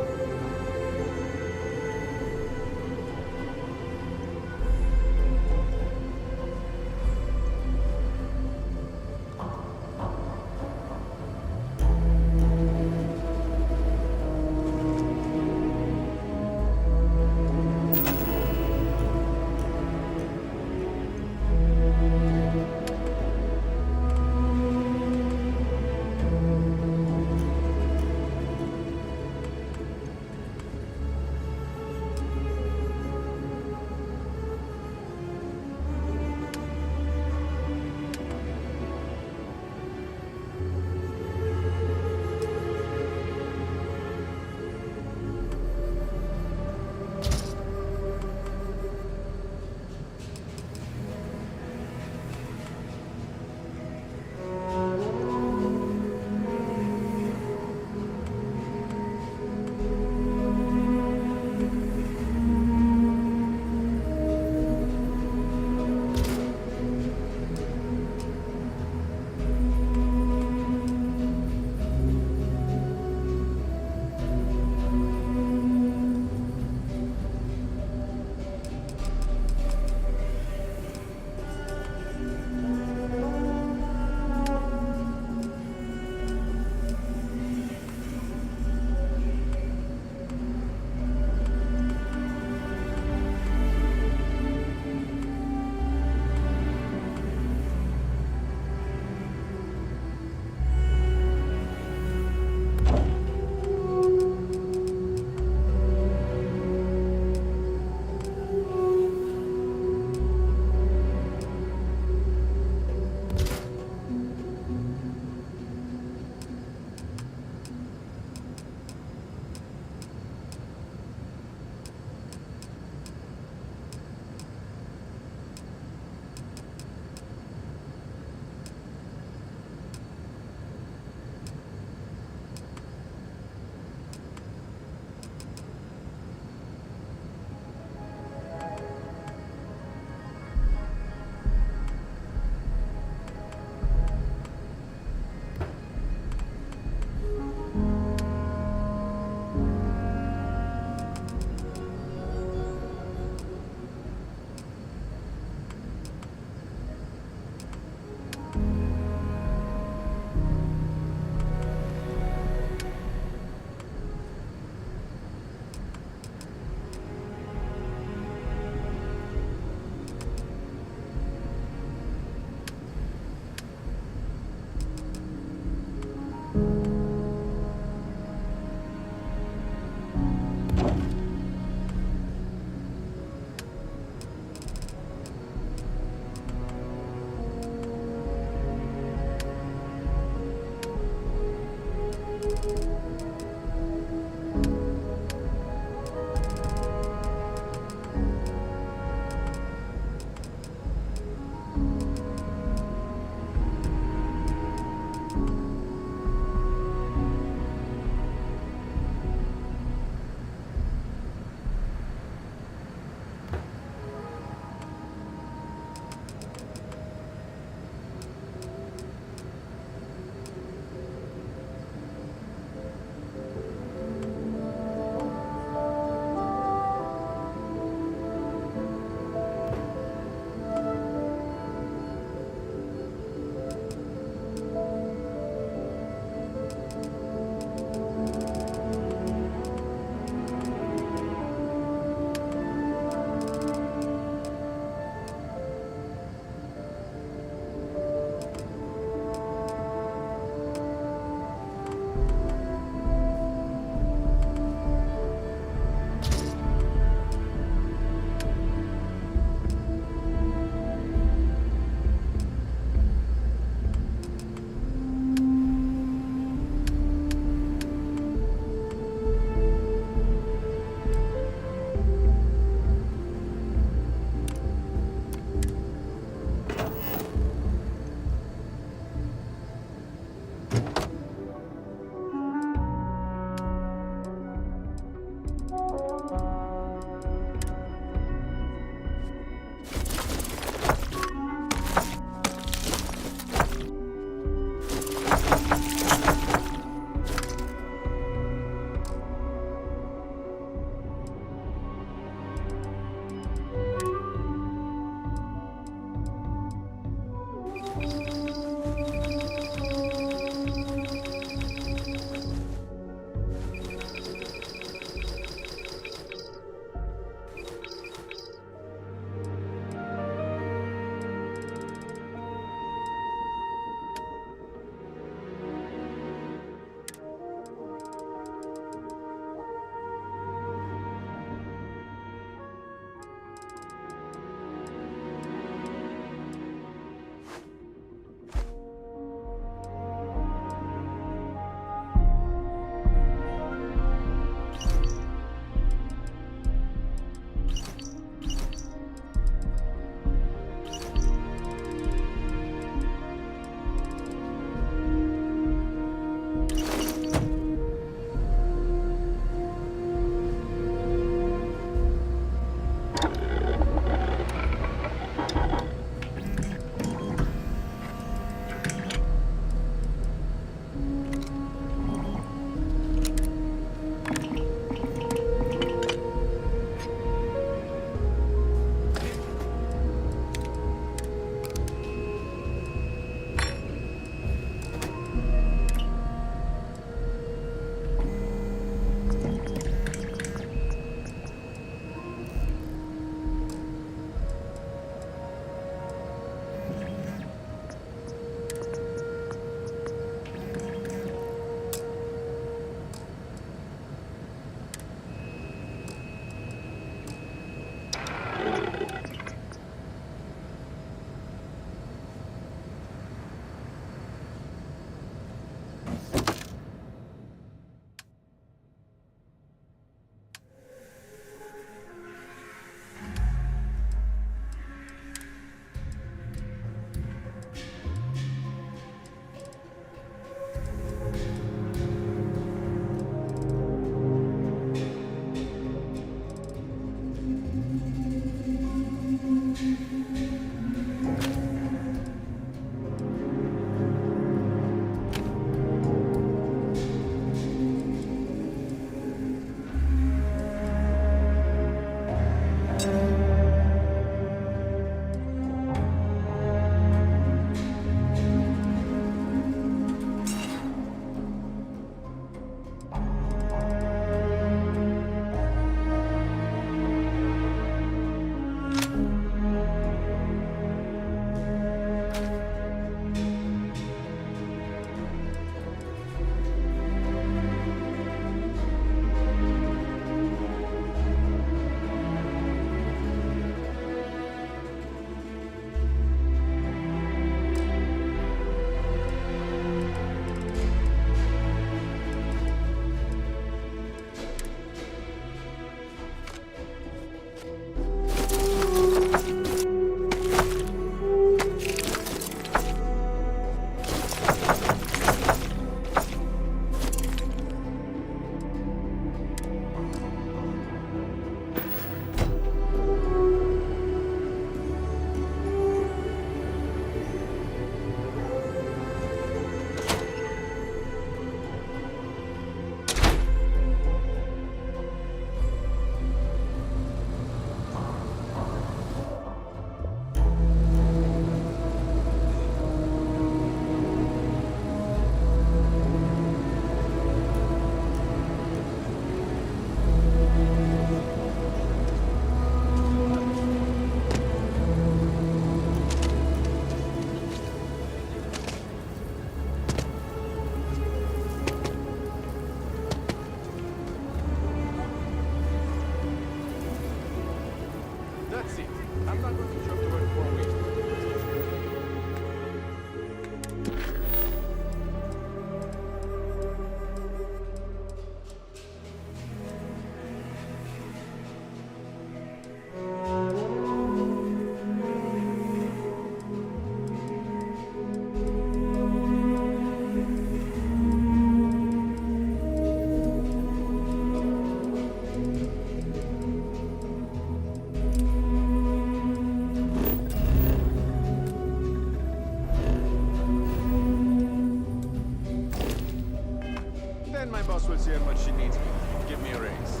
see how much she needs me. Give me a raise.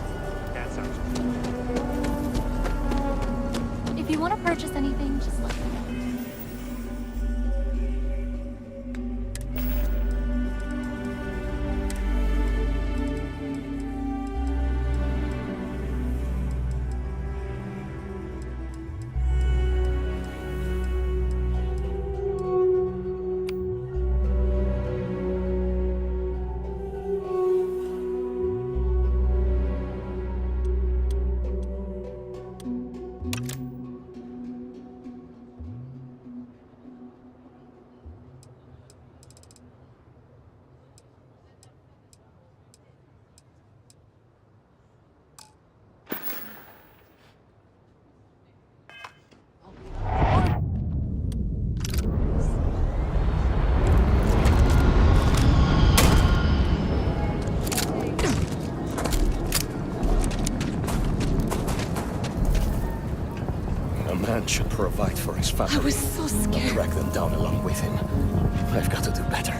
That sounds good. If you want to purchase anything, just let me know. A man should provide for his family. I was so scared. Not drag them down along with him. I've got to do better.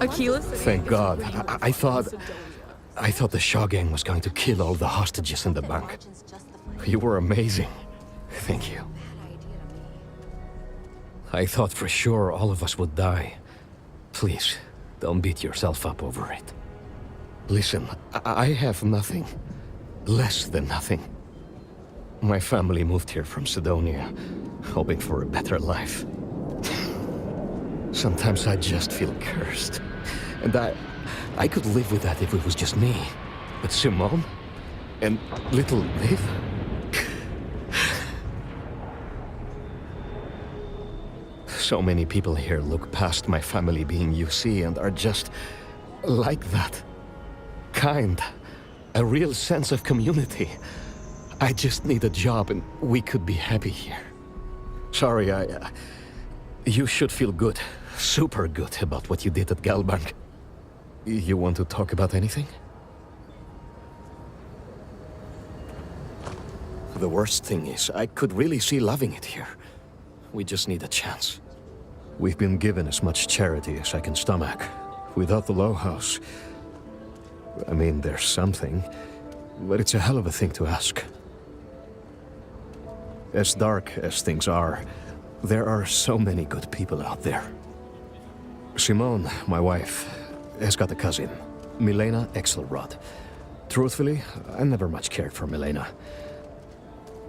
Achilles? Thank God. I thought the Shaw gang was going to kill all the hostages in the bank. You were amazing. Thank you. I thought for sure all of us would die. Please, don't beat yourself up over it. Listen, I have nothing. Less than nothing. My family moved here from Sidonia, hoping for a better life. Sometimes I just feel cursed. And I could live with that if it was just me. But Simone? And little Liv? So many people here look past my family being UC and are just like that. Kind. A real sense of community. I just need a job and we could be happy here. Sorry, you should feel good. Super good about what you did at Galbank. You want to talk about anything? The worst thing is, I could really see loving it here. We just need a chance. We've been given as much charity as I can stomach. Without the Low House, I mean, there's something, but it's a hell of a thing to ask. As dark as things are, there are so many good people out there. Simone, my wife, has got a cousin, Milena Axelrod. Truthfully, I never much cared for Milena.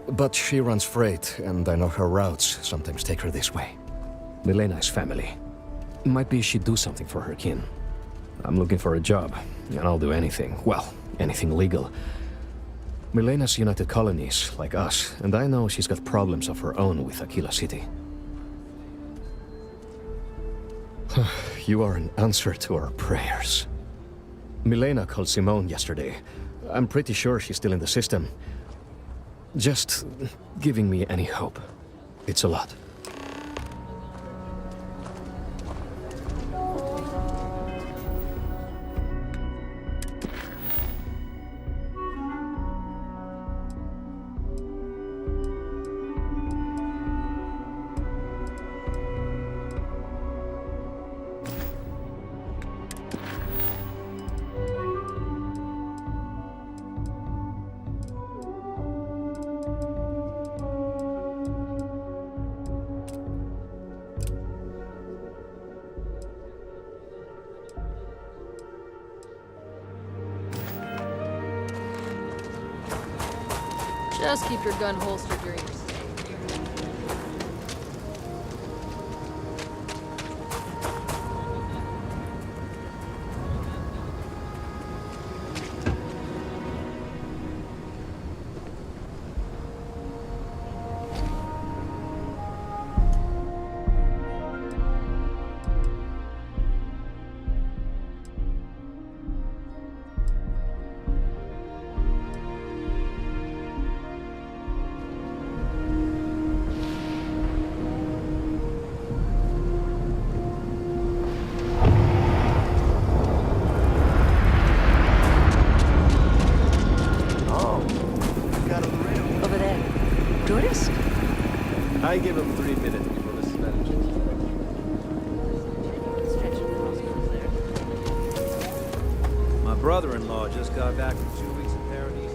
But she runs freight, and I know her routes sometimes take her this way. Milena is family. Might be she'd do something for her kin. I'm looking for a job, and I'll do anything. Well, anything legal. Milena's United Colonies, like us, and I know she's got problems of her own with Aquila City. You are an answer to our prayers. Milena called Simone yesterday. I'm pretty sure she's still in the system. Just giving me any hope. It's a lot. Just keep your gun holstered during your stay. I give him 3 minutes before the suspension. My brother-in-law Oh, just got back from 2 weeks in Paradise.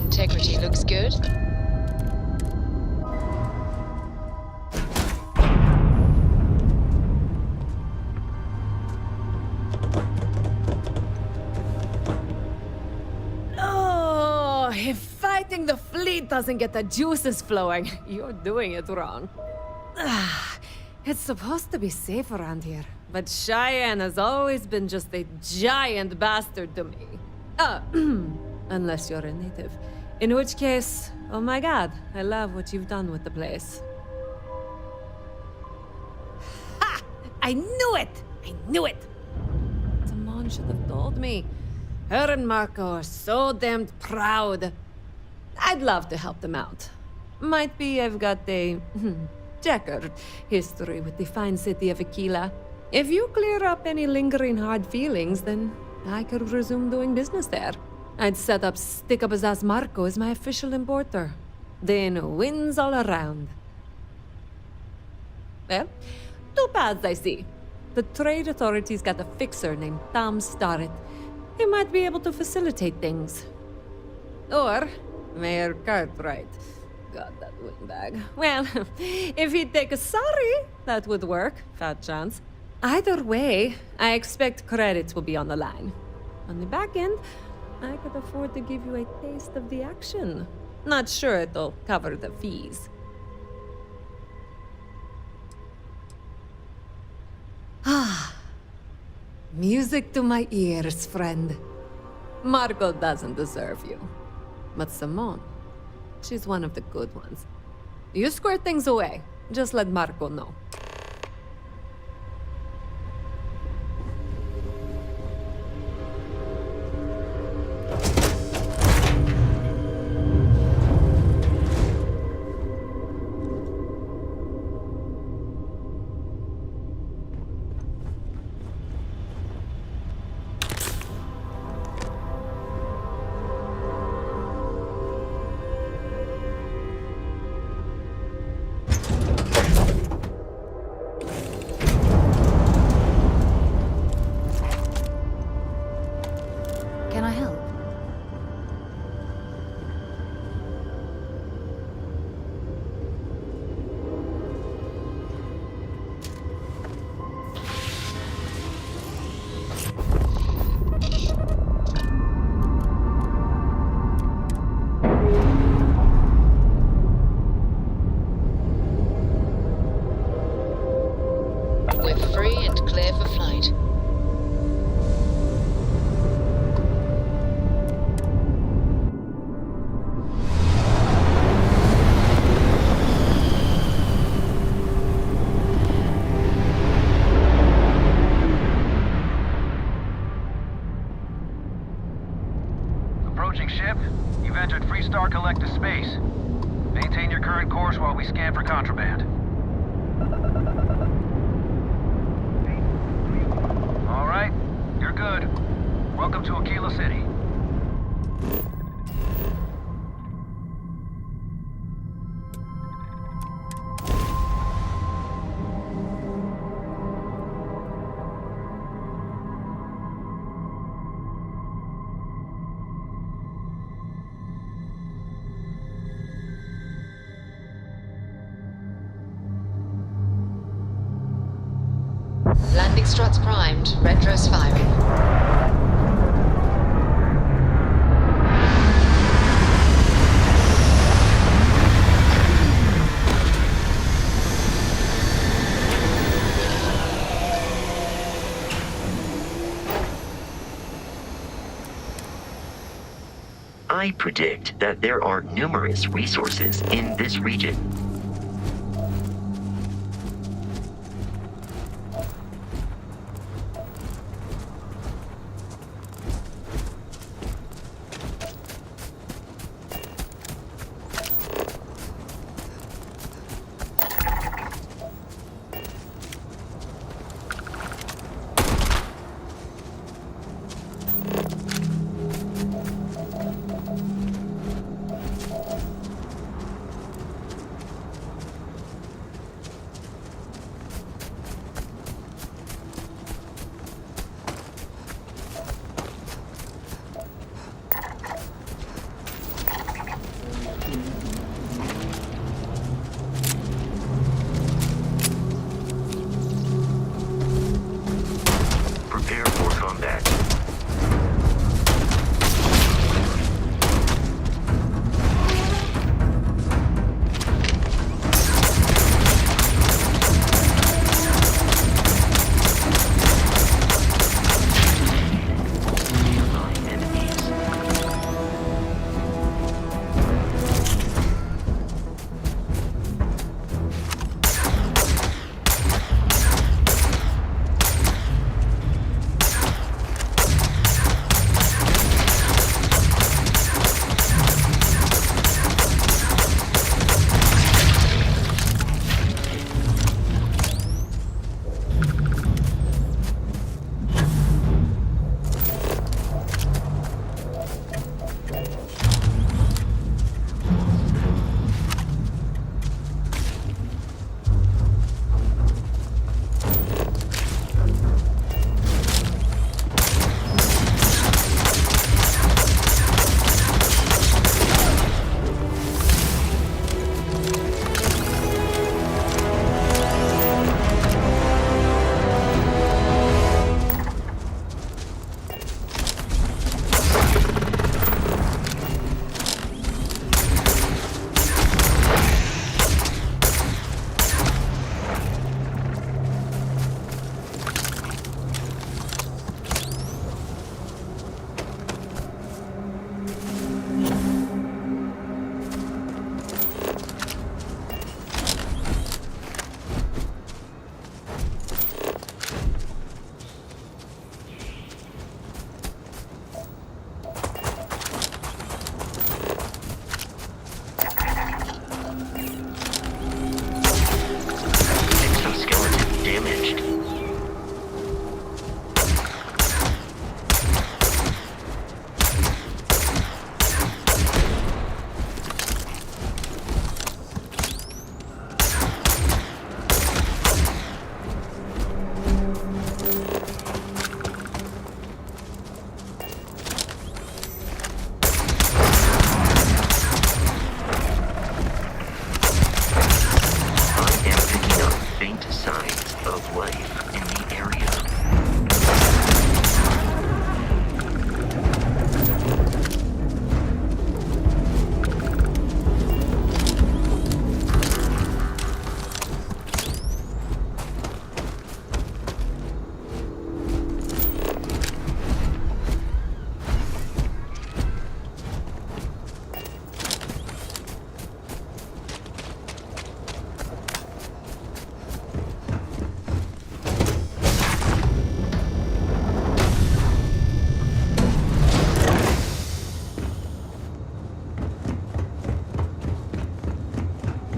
integrity looks good. Oh, if fighting the fleet doesn't get the juices flowing, you're doing it wrong. It's supposed to be safe around here, but Cheyenne has always been just a giant bastard to me. Unless you're a native. In which case, oh my god, I love what you've done with the place. Ha! I knew it! I knew it! Simone should have told me. Her and Marco are so damned proud. I'd love to help them out. Might be I've got a checkered history with the fine city of Aquila. If you clear up any lingering hard feelings, then I could resume doing business there. I'd set up Stick Up His Ass Marco as my official importer. Then wins all around. Well, two paths I see. The trade authorities got a fixer named Tom Starrett. He might be able to facilitate things. Or Mayor Cartwright. God, that windbag. Well, if he'd take a sorry, that would work. Fat chance. Either way, I expect credits will be on the line. On the back end, I could afford to give you a taste of the action. Not sure it'll cover the fees. Ah, music to my ears, friend. Marco doesn't deserve you. But Simone, she's one of the good ones. You square things away. Just let Marco know. Can I help? We're free and clear for flight. Approaching ship. You've entered Freestar Collective space. Maintain your current course while we scan for contraband. All right, you're good. Welcome to Aquila City. Landing struts primed, retros firing. I predict that there are numerous resources in this region.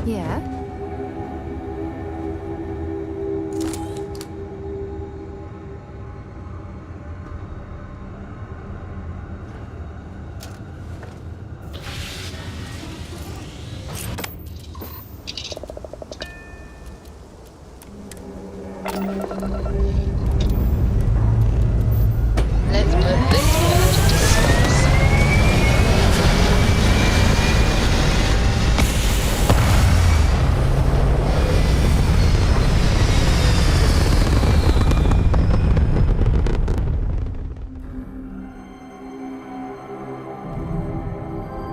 Yeah? Let's put this world to space.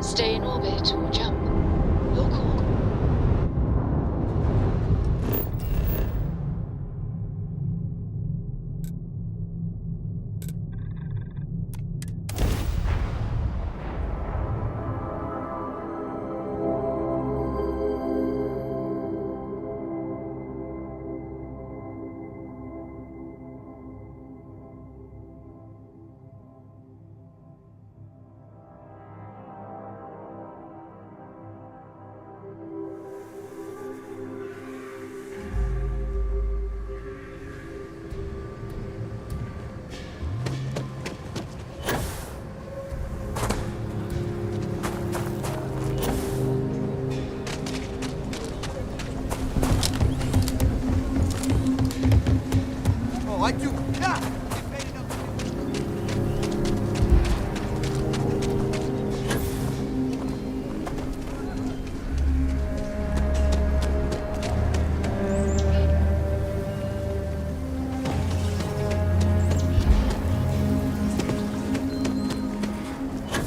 Stay in orbit or jump. Your call. Oh, I do. Yeah.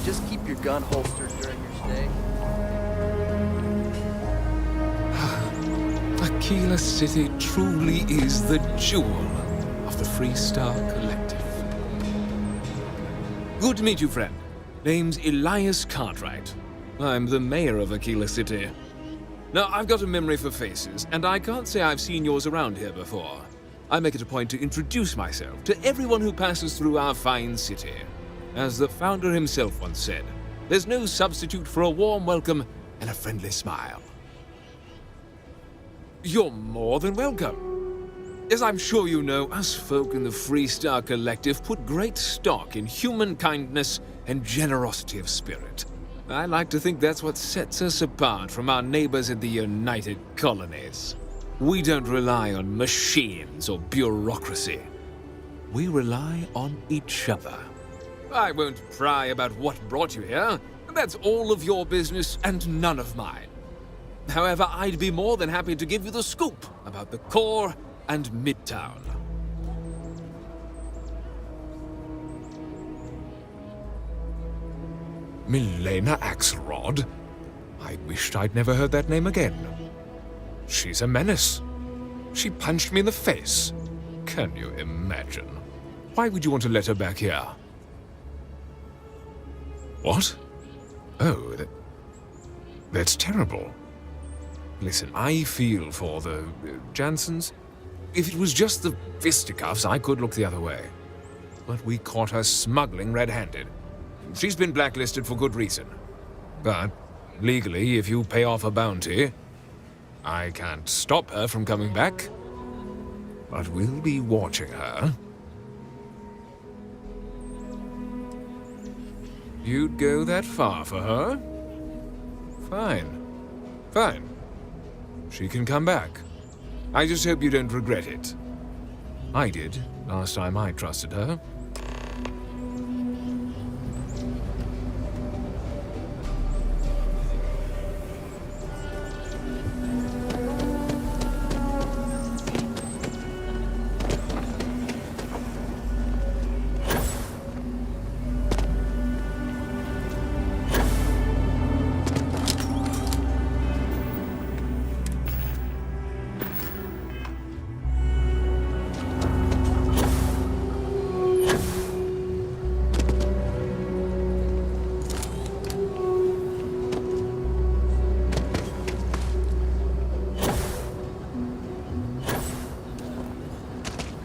Just keep your gun holstered during your stay. Aquila City truly is the jewel of the Freestar Collective. Good to meet you, friend. Name's Elias Cartwright. I'm the mayor of Aquila City. Now, I've got a memory for faces, and I can't say I've seen yours around here before. I make it a point to introduce myself to everyone who passes through our fine city. As the founder himself once said, there's no substitute for a warm welcome and a friendly smile. You're more than welcome. As I'm sure you know, us folk in the Freestar Collective put great stock in human kindness and generosity of spirit. I like to think that's what sets us apart from our neighbors in the United Colonies. We don't rely on machines or bureaucracy. We rely on each other. I won't pry about what brought you here. That's all of your business and none of mine. However, I'd be more than happy to give you the scoop about the core and Midtown. Milena Axelrod? I wished I'd never heard that name again. She's a menace. She punched me in the face. Can you imagine? Why would you want to let her back here? What? Oh, that's terrible. Listen, I feel for the Jansons. If it was just the fisticuffs, I could look the other way. But we caught her smuggling red-handed. She's been blacklisted for good reason. But, legally, if you pay off a bounty, I can't stop her from coming back. But we'll be watching her. You'd go that far for her? Fine. Fine. She can come back. I just hope you don't regret it. I did, last time I trusted her.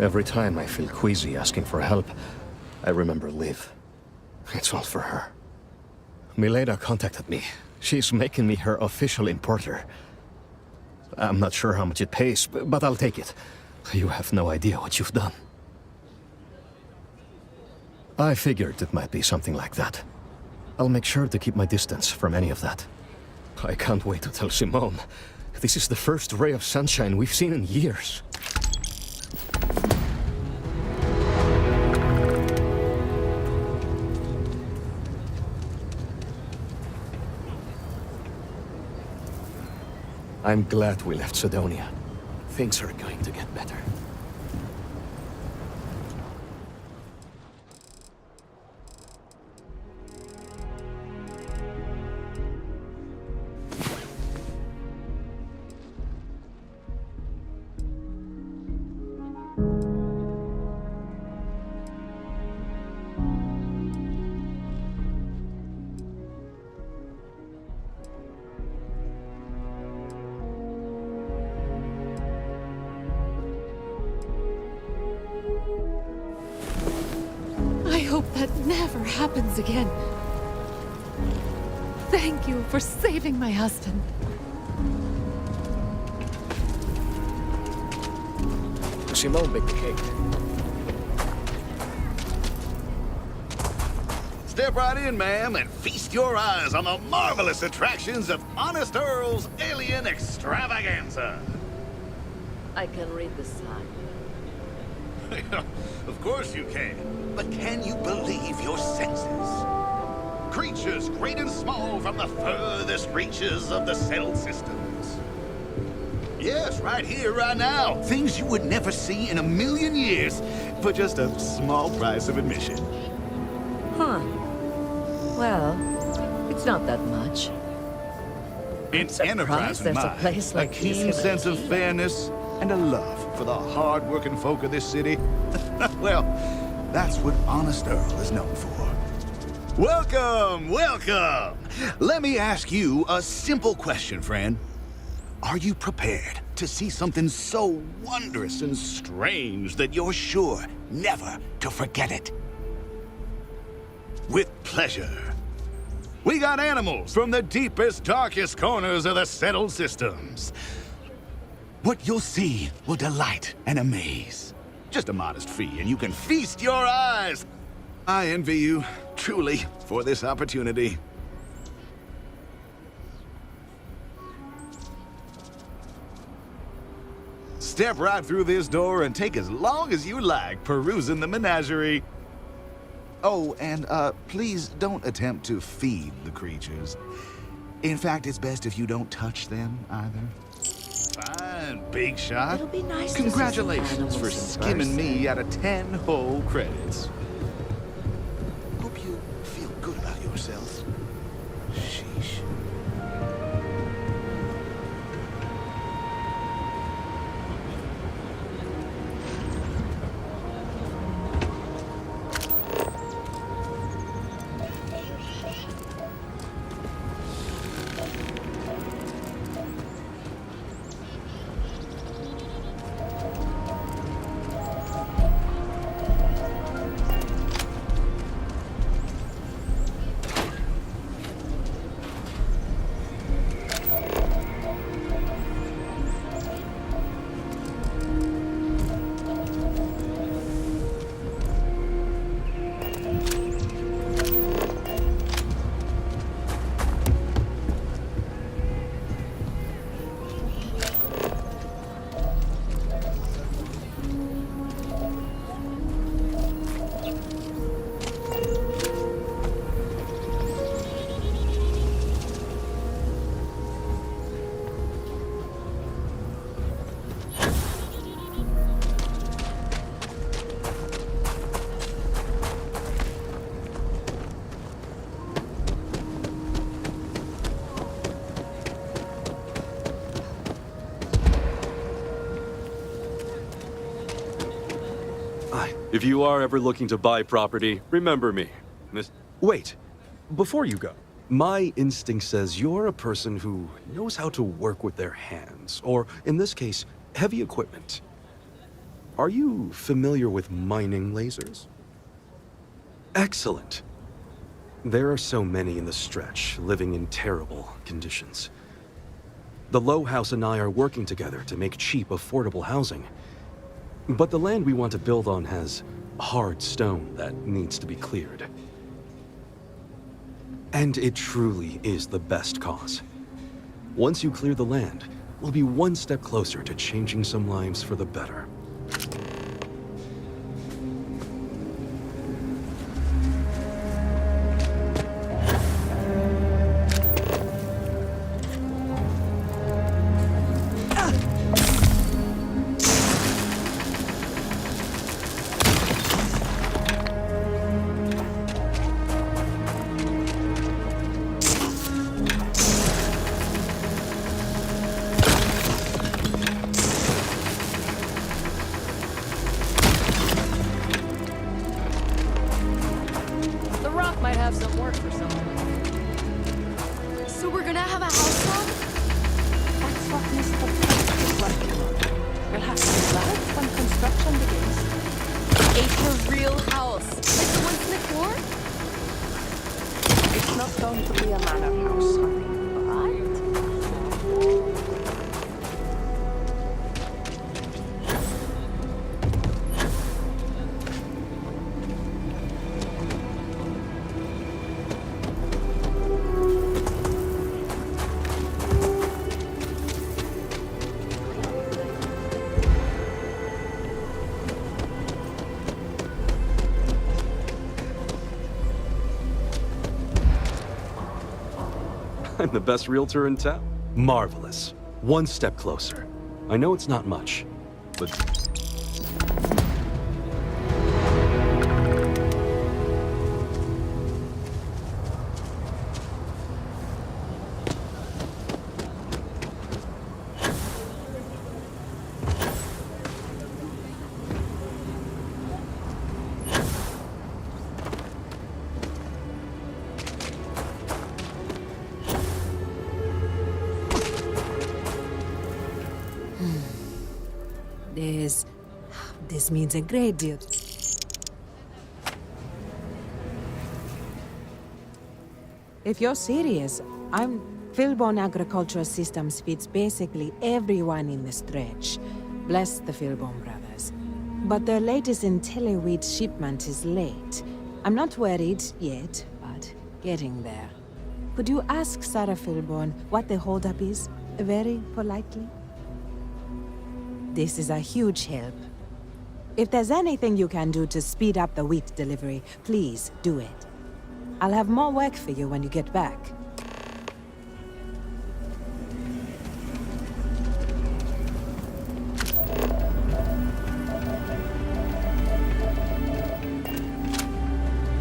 Every time I feel queasy asking for help, I remember Liv. It's all for her. Milena contacted me. She's making me her official importer. I'm not sure how much it pays, but I'll take it. You have no idea what you've done. I figured it might be something like that. I'll make sure to keep my distance from any of that. I can't wait to tell Simone. This is the first ray of sunshine we've seen in years. I'm glad we left Sidonia. Things are going to get better. I hope that never happens again. Thank you for saving my husband. Simone baked the cake. Step right in, ma'am, and feast your eyes on the marvelous attractions of Honest Earl's Alien Extravaganza. I can read the sign. Of course you can. But can you believe your senses? Creatures great and small from the furthest reaches of the settled systems. Yes, right here, right now. Things you would never see in a million years for just a small price of admission. Huh. Well, it's not that much. An enterprising there's a mind, place like a keen this. sense of fairness, and a love for the hard-working folk of this city. Well, that's what Honest Earl is known for. Welcome, welcome! Let me ask you a simple question, friend. Are you prepared to see something so wondrous and strange that you're sure never to forget it? With pleasure. We got animals from the deepest, darkest corners of the settled systems. What you'll see will delight and amaze. Just a modest fee, and you can feast your eyes. I envy you, truly, for this opportunity. Step right through this door and take as long as you like perusing the menagerie. Oh, and please don't attempt to feed the creatures. In fact, it's best if you don't touch them either. Fine, big shot. It'll be nice to see some Congratulations animals for in skimming person. me out of 10 whole credits. Hope you feel good about yourself. Sheesh. If you are ever looking to buy property, remember me. Wait, before you go, my instinct says you're a person who knows how to work with their hands, or in this case, heavy equipment. Are you familiar with mining lasers? Excellent. There are so many in the stretch, living in terrible conditions. The Low House and I are working together to make cheap, affordable housing. But the land we want to build on has hard stone that needs to be cleared. And it truly is the best cause. Once you clear the land, we'll be one step closer to changing some lives for the better. The rock might have some work for someone. So we're gonna have a house now? That's what Mr. Tate is working on. We'll have some lights when construction begins. It's a real house. Like the ones next door? It's not going to be a manor house, honey. I'm the best realtor in town. Marvelous. One step closer. I know it's not much, but... This means a great deal. If you're serious, Philbone Agricultural Systems fits basically everyone in the stretch. Bless the Philbone brothers. But their latest IntelliWheat shipment is late. I'm not worried yet, but getting there. Could you ask Sarah Philbone what the holdup is, very politely? This is a huge help. If there's anything you can do to speed up the wheat delivery, please do it. I'll have more work for you when you get back.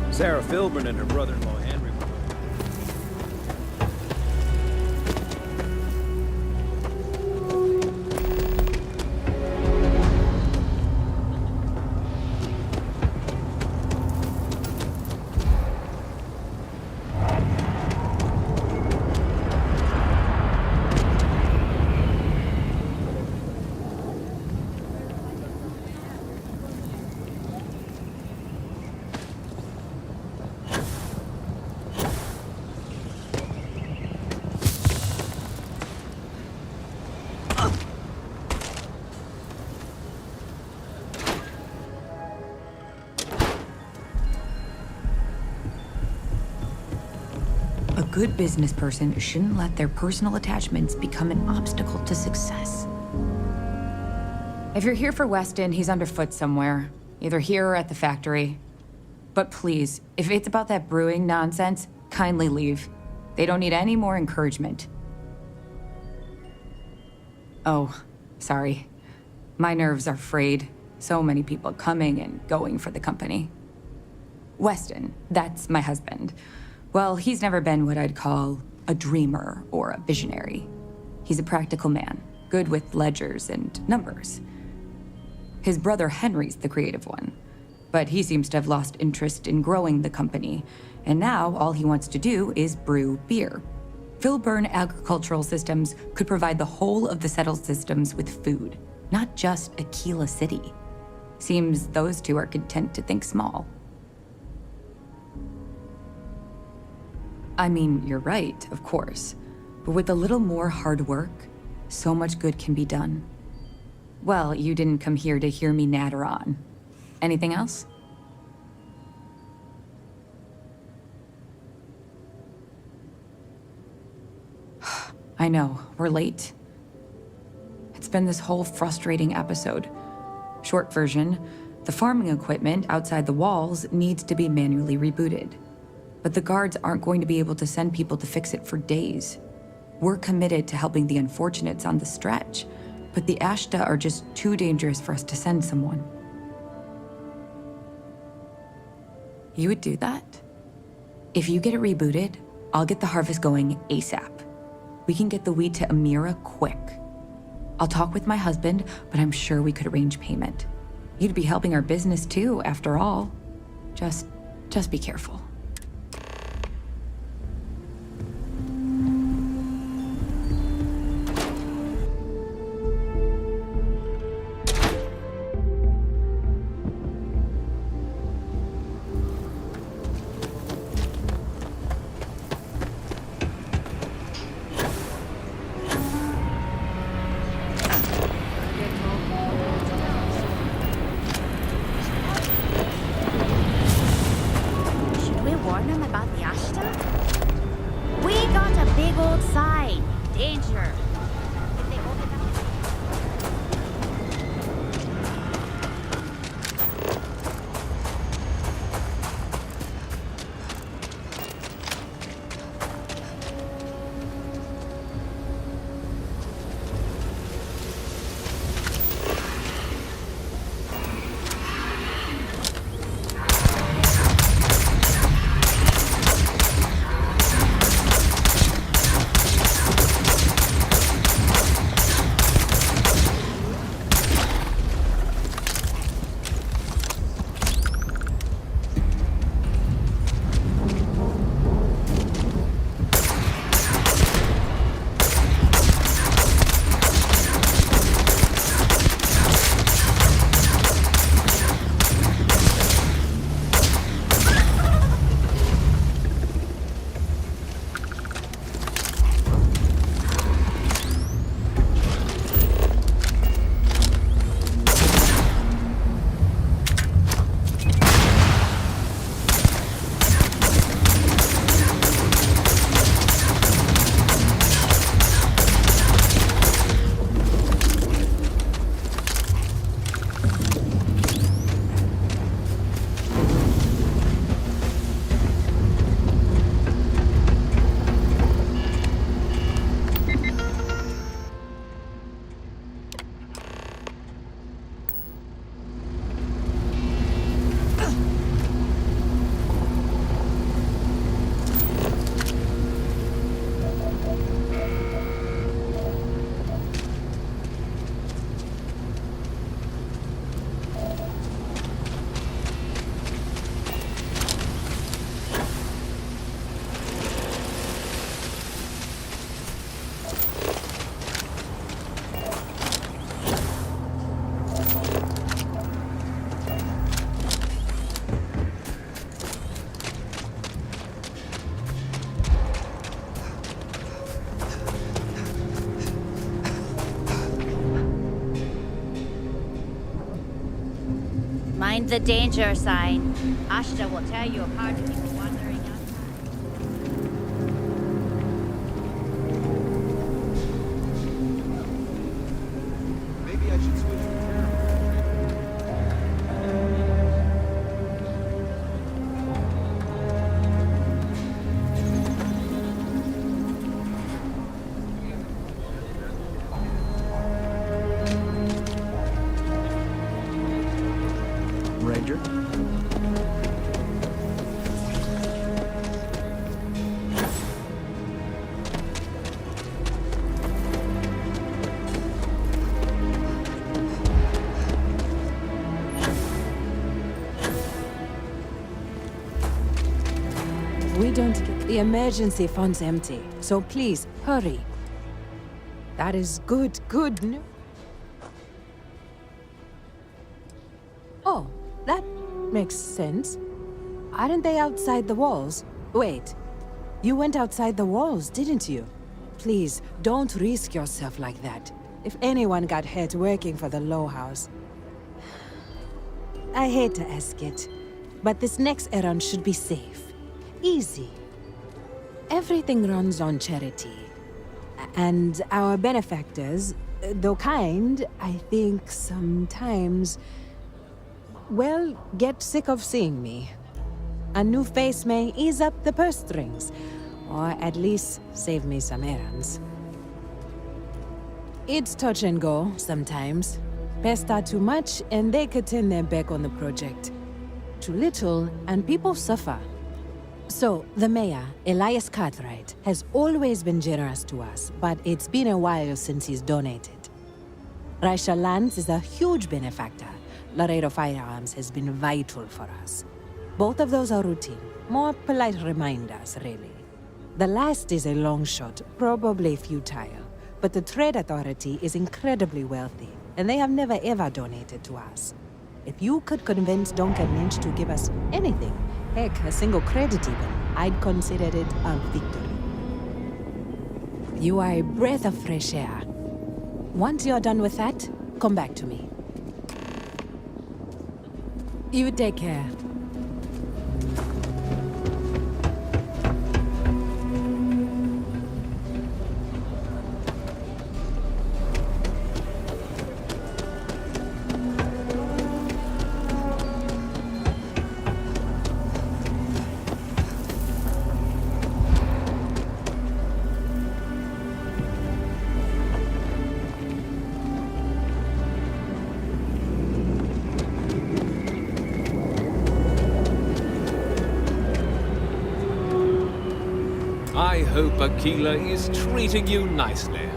Sarah Philburn and her brother-in-law Henry were A good business person shouldn't let their personal attachments become an obstacle to success. If you're here for Weston, he's underfoot somewhere, either here or at the factory. But please, if it's about that brewing nonsense, kindly leave. They don't need any more encouragement. Oh, sorry. My nerves are frayed. So many people coming and going for the company. Weston, that's my husband. Well, he's never been what I'd call a dreamer or a visionary. He's a practical man, good with ledgers and numbers. His brother Henry's the creative one, but he seems to have lost interest in growing the company, and now all he wants to do is brew beer. Philburn Agricultural Systems could provide the whole of the settled systems with food, not just Aquila City. Seems those two are content to think small. I mean, you're right, of course. But with a little more hard work, so much good can be done. Well, you didn't come here to hear me natter on. Anything else? I know, we're late. It's been this whole frustrating episode. Short version, the farming equipment outside the walls needs to be manually rebooted. But the guards aren't going to be able to send people to fix it for days. We're committed to helping the unfortunates on the stretch, but the Ashta are just too dangerous for us to send someone. You would do that? If you get it rebooted, I'll get the harvest going ASAP. We can get the wheat to Amira quick. I'll talk with my husband, but I'm sure we could arrange payment. You'd be helping our business too, after all. Just be careful. Mind the danger sign. Ashta will tear you apart if you go wandering outside. Maybe I should switch to Ranger? We don't get the emergency funds empty, so please, hurry. That is good news. Oh, that makes sense. Aren't they outside the walls? Wait, you went outside the walls, didn't you? Please, don't risk yourself like that. If anyone got hurt working for the Low House... I hate to ask it, but this next errand should be safe. Easy. Everything runs on charity. And our benefactors, though kind, I think sometimes... well, get sick of seeing me. A new face may ease up the purse strings, or at least save me some errands. It's touch and go sometimes. Pester too much, and they could turn their back on the project. Too little, and people suffer. So, the mayor, Elias Cartwright, has always been generous to us, but it's been a while since he's donated. Raisha Lands is a huge benefactor. Laredo Firearms has been vital for us. Both of those are routine, more polite reminders, really. The last is a long shot, probably futile, but the Trade Authority is incredibly wealthy, and they have never ever donated to us. If you could convince Duncan Lynch to give us anything, heck, a single credit even, I'd consider it a victory. You are a breath of fresh air. Once you're done with that, come back to me. You take care. I hope Aquila is treating you nicely.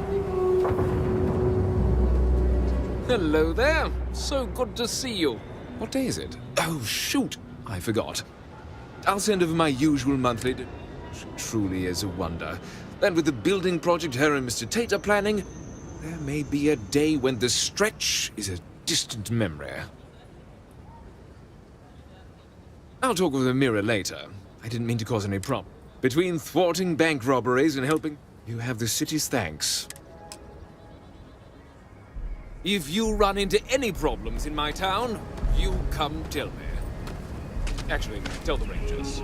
Hello there. So good to see you. What day is it? Oh, shoot. I forgot. I'll send over my usual monthly... Truly is a wonder. And with the building project her and Mr. Tate are planning, there may be a day when the stretch is a distant memory. I'll talk with Amira later. I didn't mean to cause any problem. Between thwarting bank robberies and helping, you have the city's thanks. If you run into any problems in my town, you come tell me. Actually, tell the Rangers.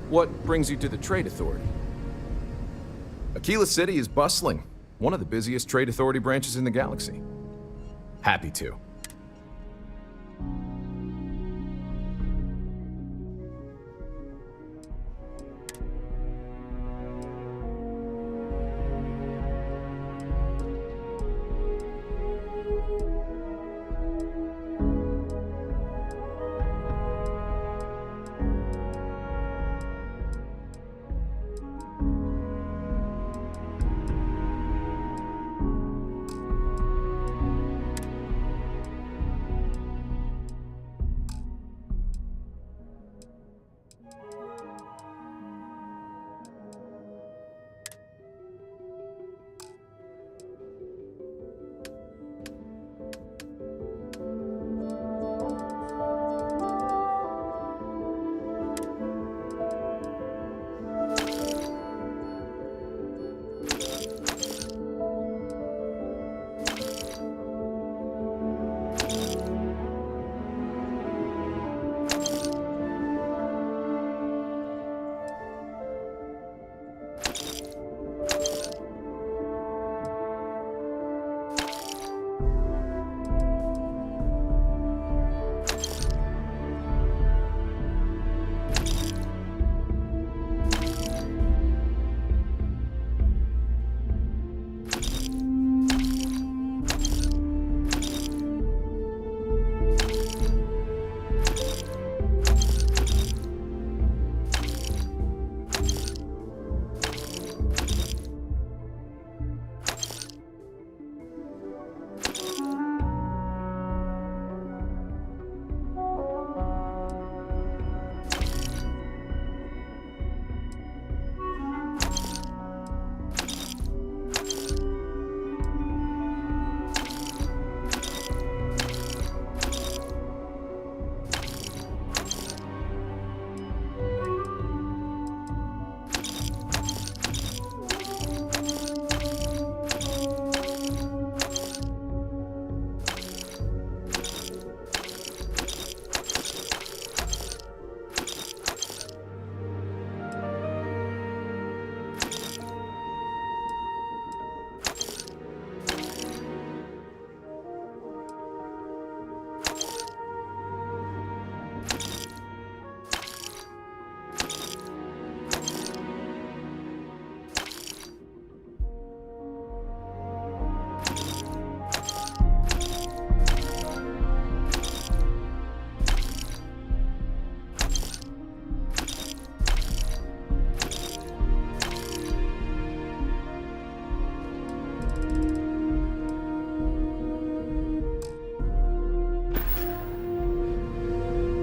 What brings you to the Trade Authority? Aquila City is bustling, one of the busiest Trade Authority branches in the galaxy. Happy to.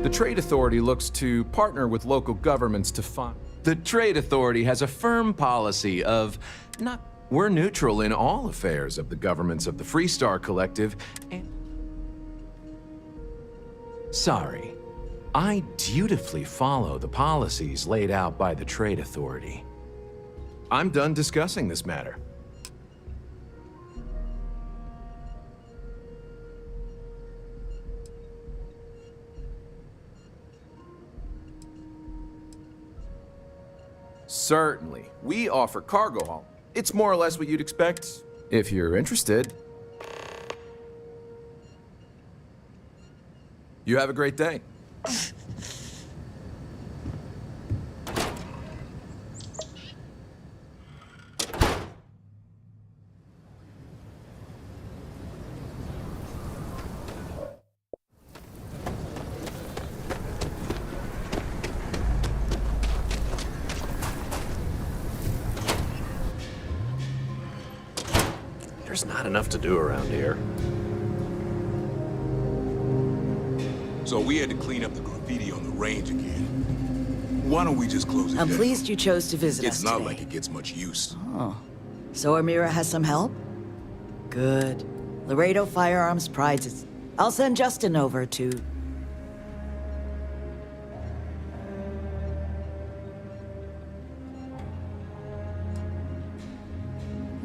The Trade Authority looks to partner with local governments to fund. The Trade Authority has a firm policy of not. We're neutral in all affairs of the governments of the Freestar Collective and. Sorry. I dutifully follow the policies laid out by the Trade Authority. I'm done discussing this matter. Certainly. We offer cargo haul. It's more or less what you'd expect, if you're interested. You have a great day. There's not enough to do around here. So we had to clean up the graffiti on the range again. Why don't we just close it I'm down? pleased you chose to visit us It's not today. like it gets much use. Oh. So Amira has some help? Good. Laredo Firearms prides its... I'll send Justin over to...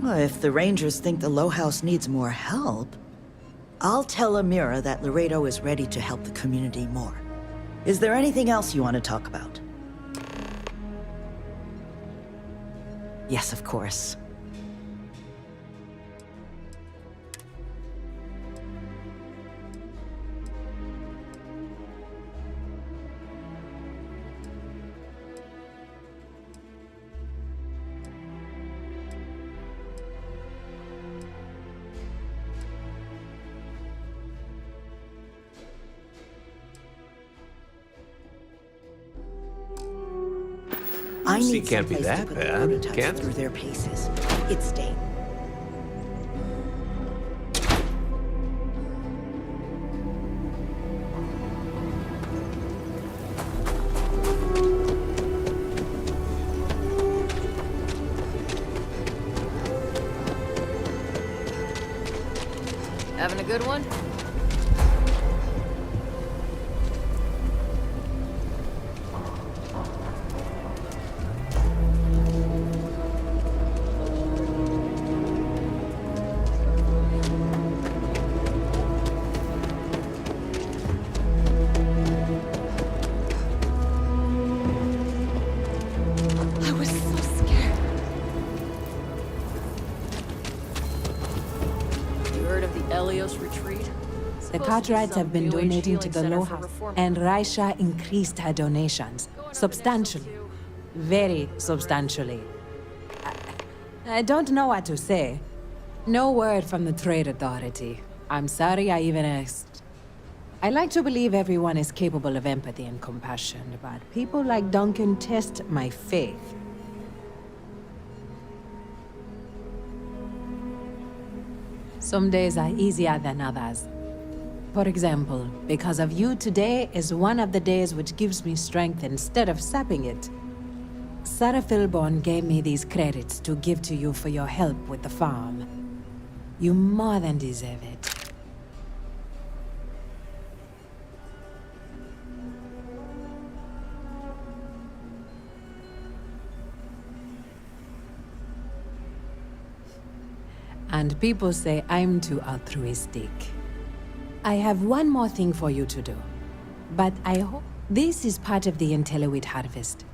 Well, if the Rangers think the Low House needs more help, I'll tell Amira that Laredo is ready to help the community more. Is there anything else you want to talk about? Yes, of course. I See, need can't be someplace to that put the bad, prototypes can it? through their paces. It's staying. Having a good one? I was so scared. You heard of the Elios retreat? The Supposed to be Cartwrights some have been new age donating healing to the center Low for House, reform. and Raisha increased her donations substantially. Very substantially. I don't know what to say. No word from the Trade Authority. I'm sorry I even asked. I like to believe everyone is capable of empathy and compassion, but people like Duncan test my faith. Some days are easier than others. For example, because of you, today is one of the days which gives me strength instead of sapping it. Sarah Philborn gave me these credits to give to you for your help with the farm. You more than deserve it. And people say I'm too altruistic. I have one more thing for you to do. But I hope this is part of the Intellowit harvest.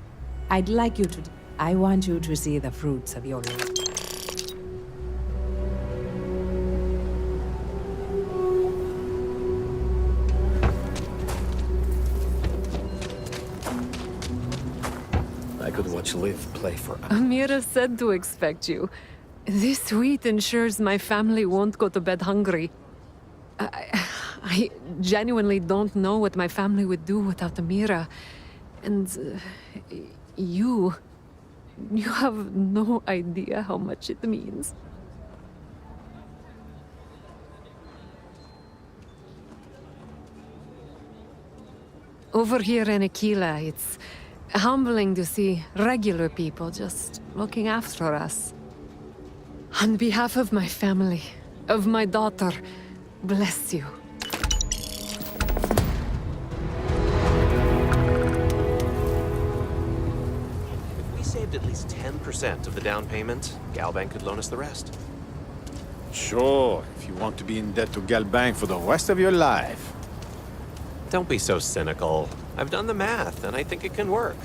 I'd like you to... I want you to see the fruits of your labor. I could watch Liv play for hours. Amira said to expect you. This wheat ensures my family won't go to bed hungry. I genuinely don't know what my family would do without Amira. And you have no idea how much it means. Over here in Aquila, it's humbling to see regular people just looking after us. On behalf of my family, of my daughter, bless you. If we saved at least 10% of the down payment, Galbank could loan us the rest. Sure, if you want to be in debt to Galbank for the rest of your life. Don't be so cynical. I've done the math, and I think it can work.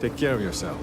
Take care of yourself.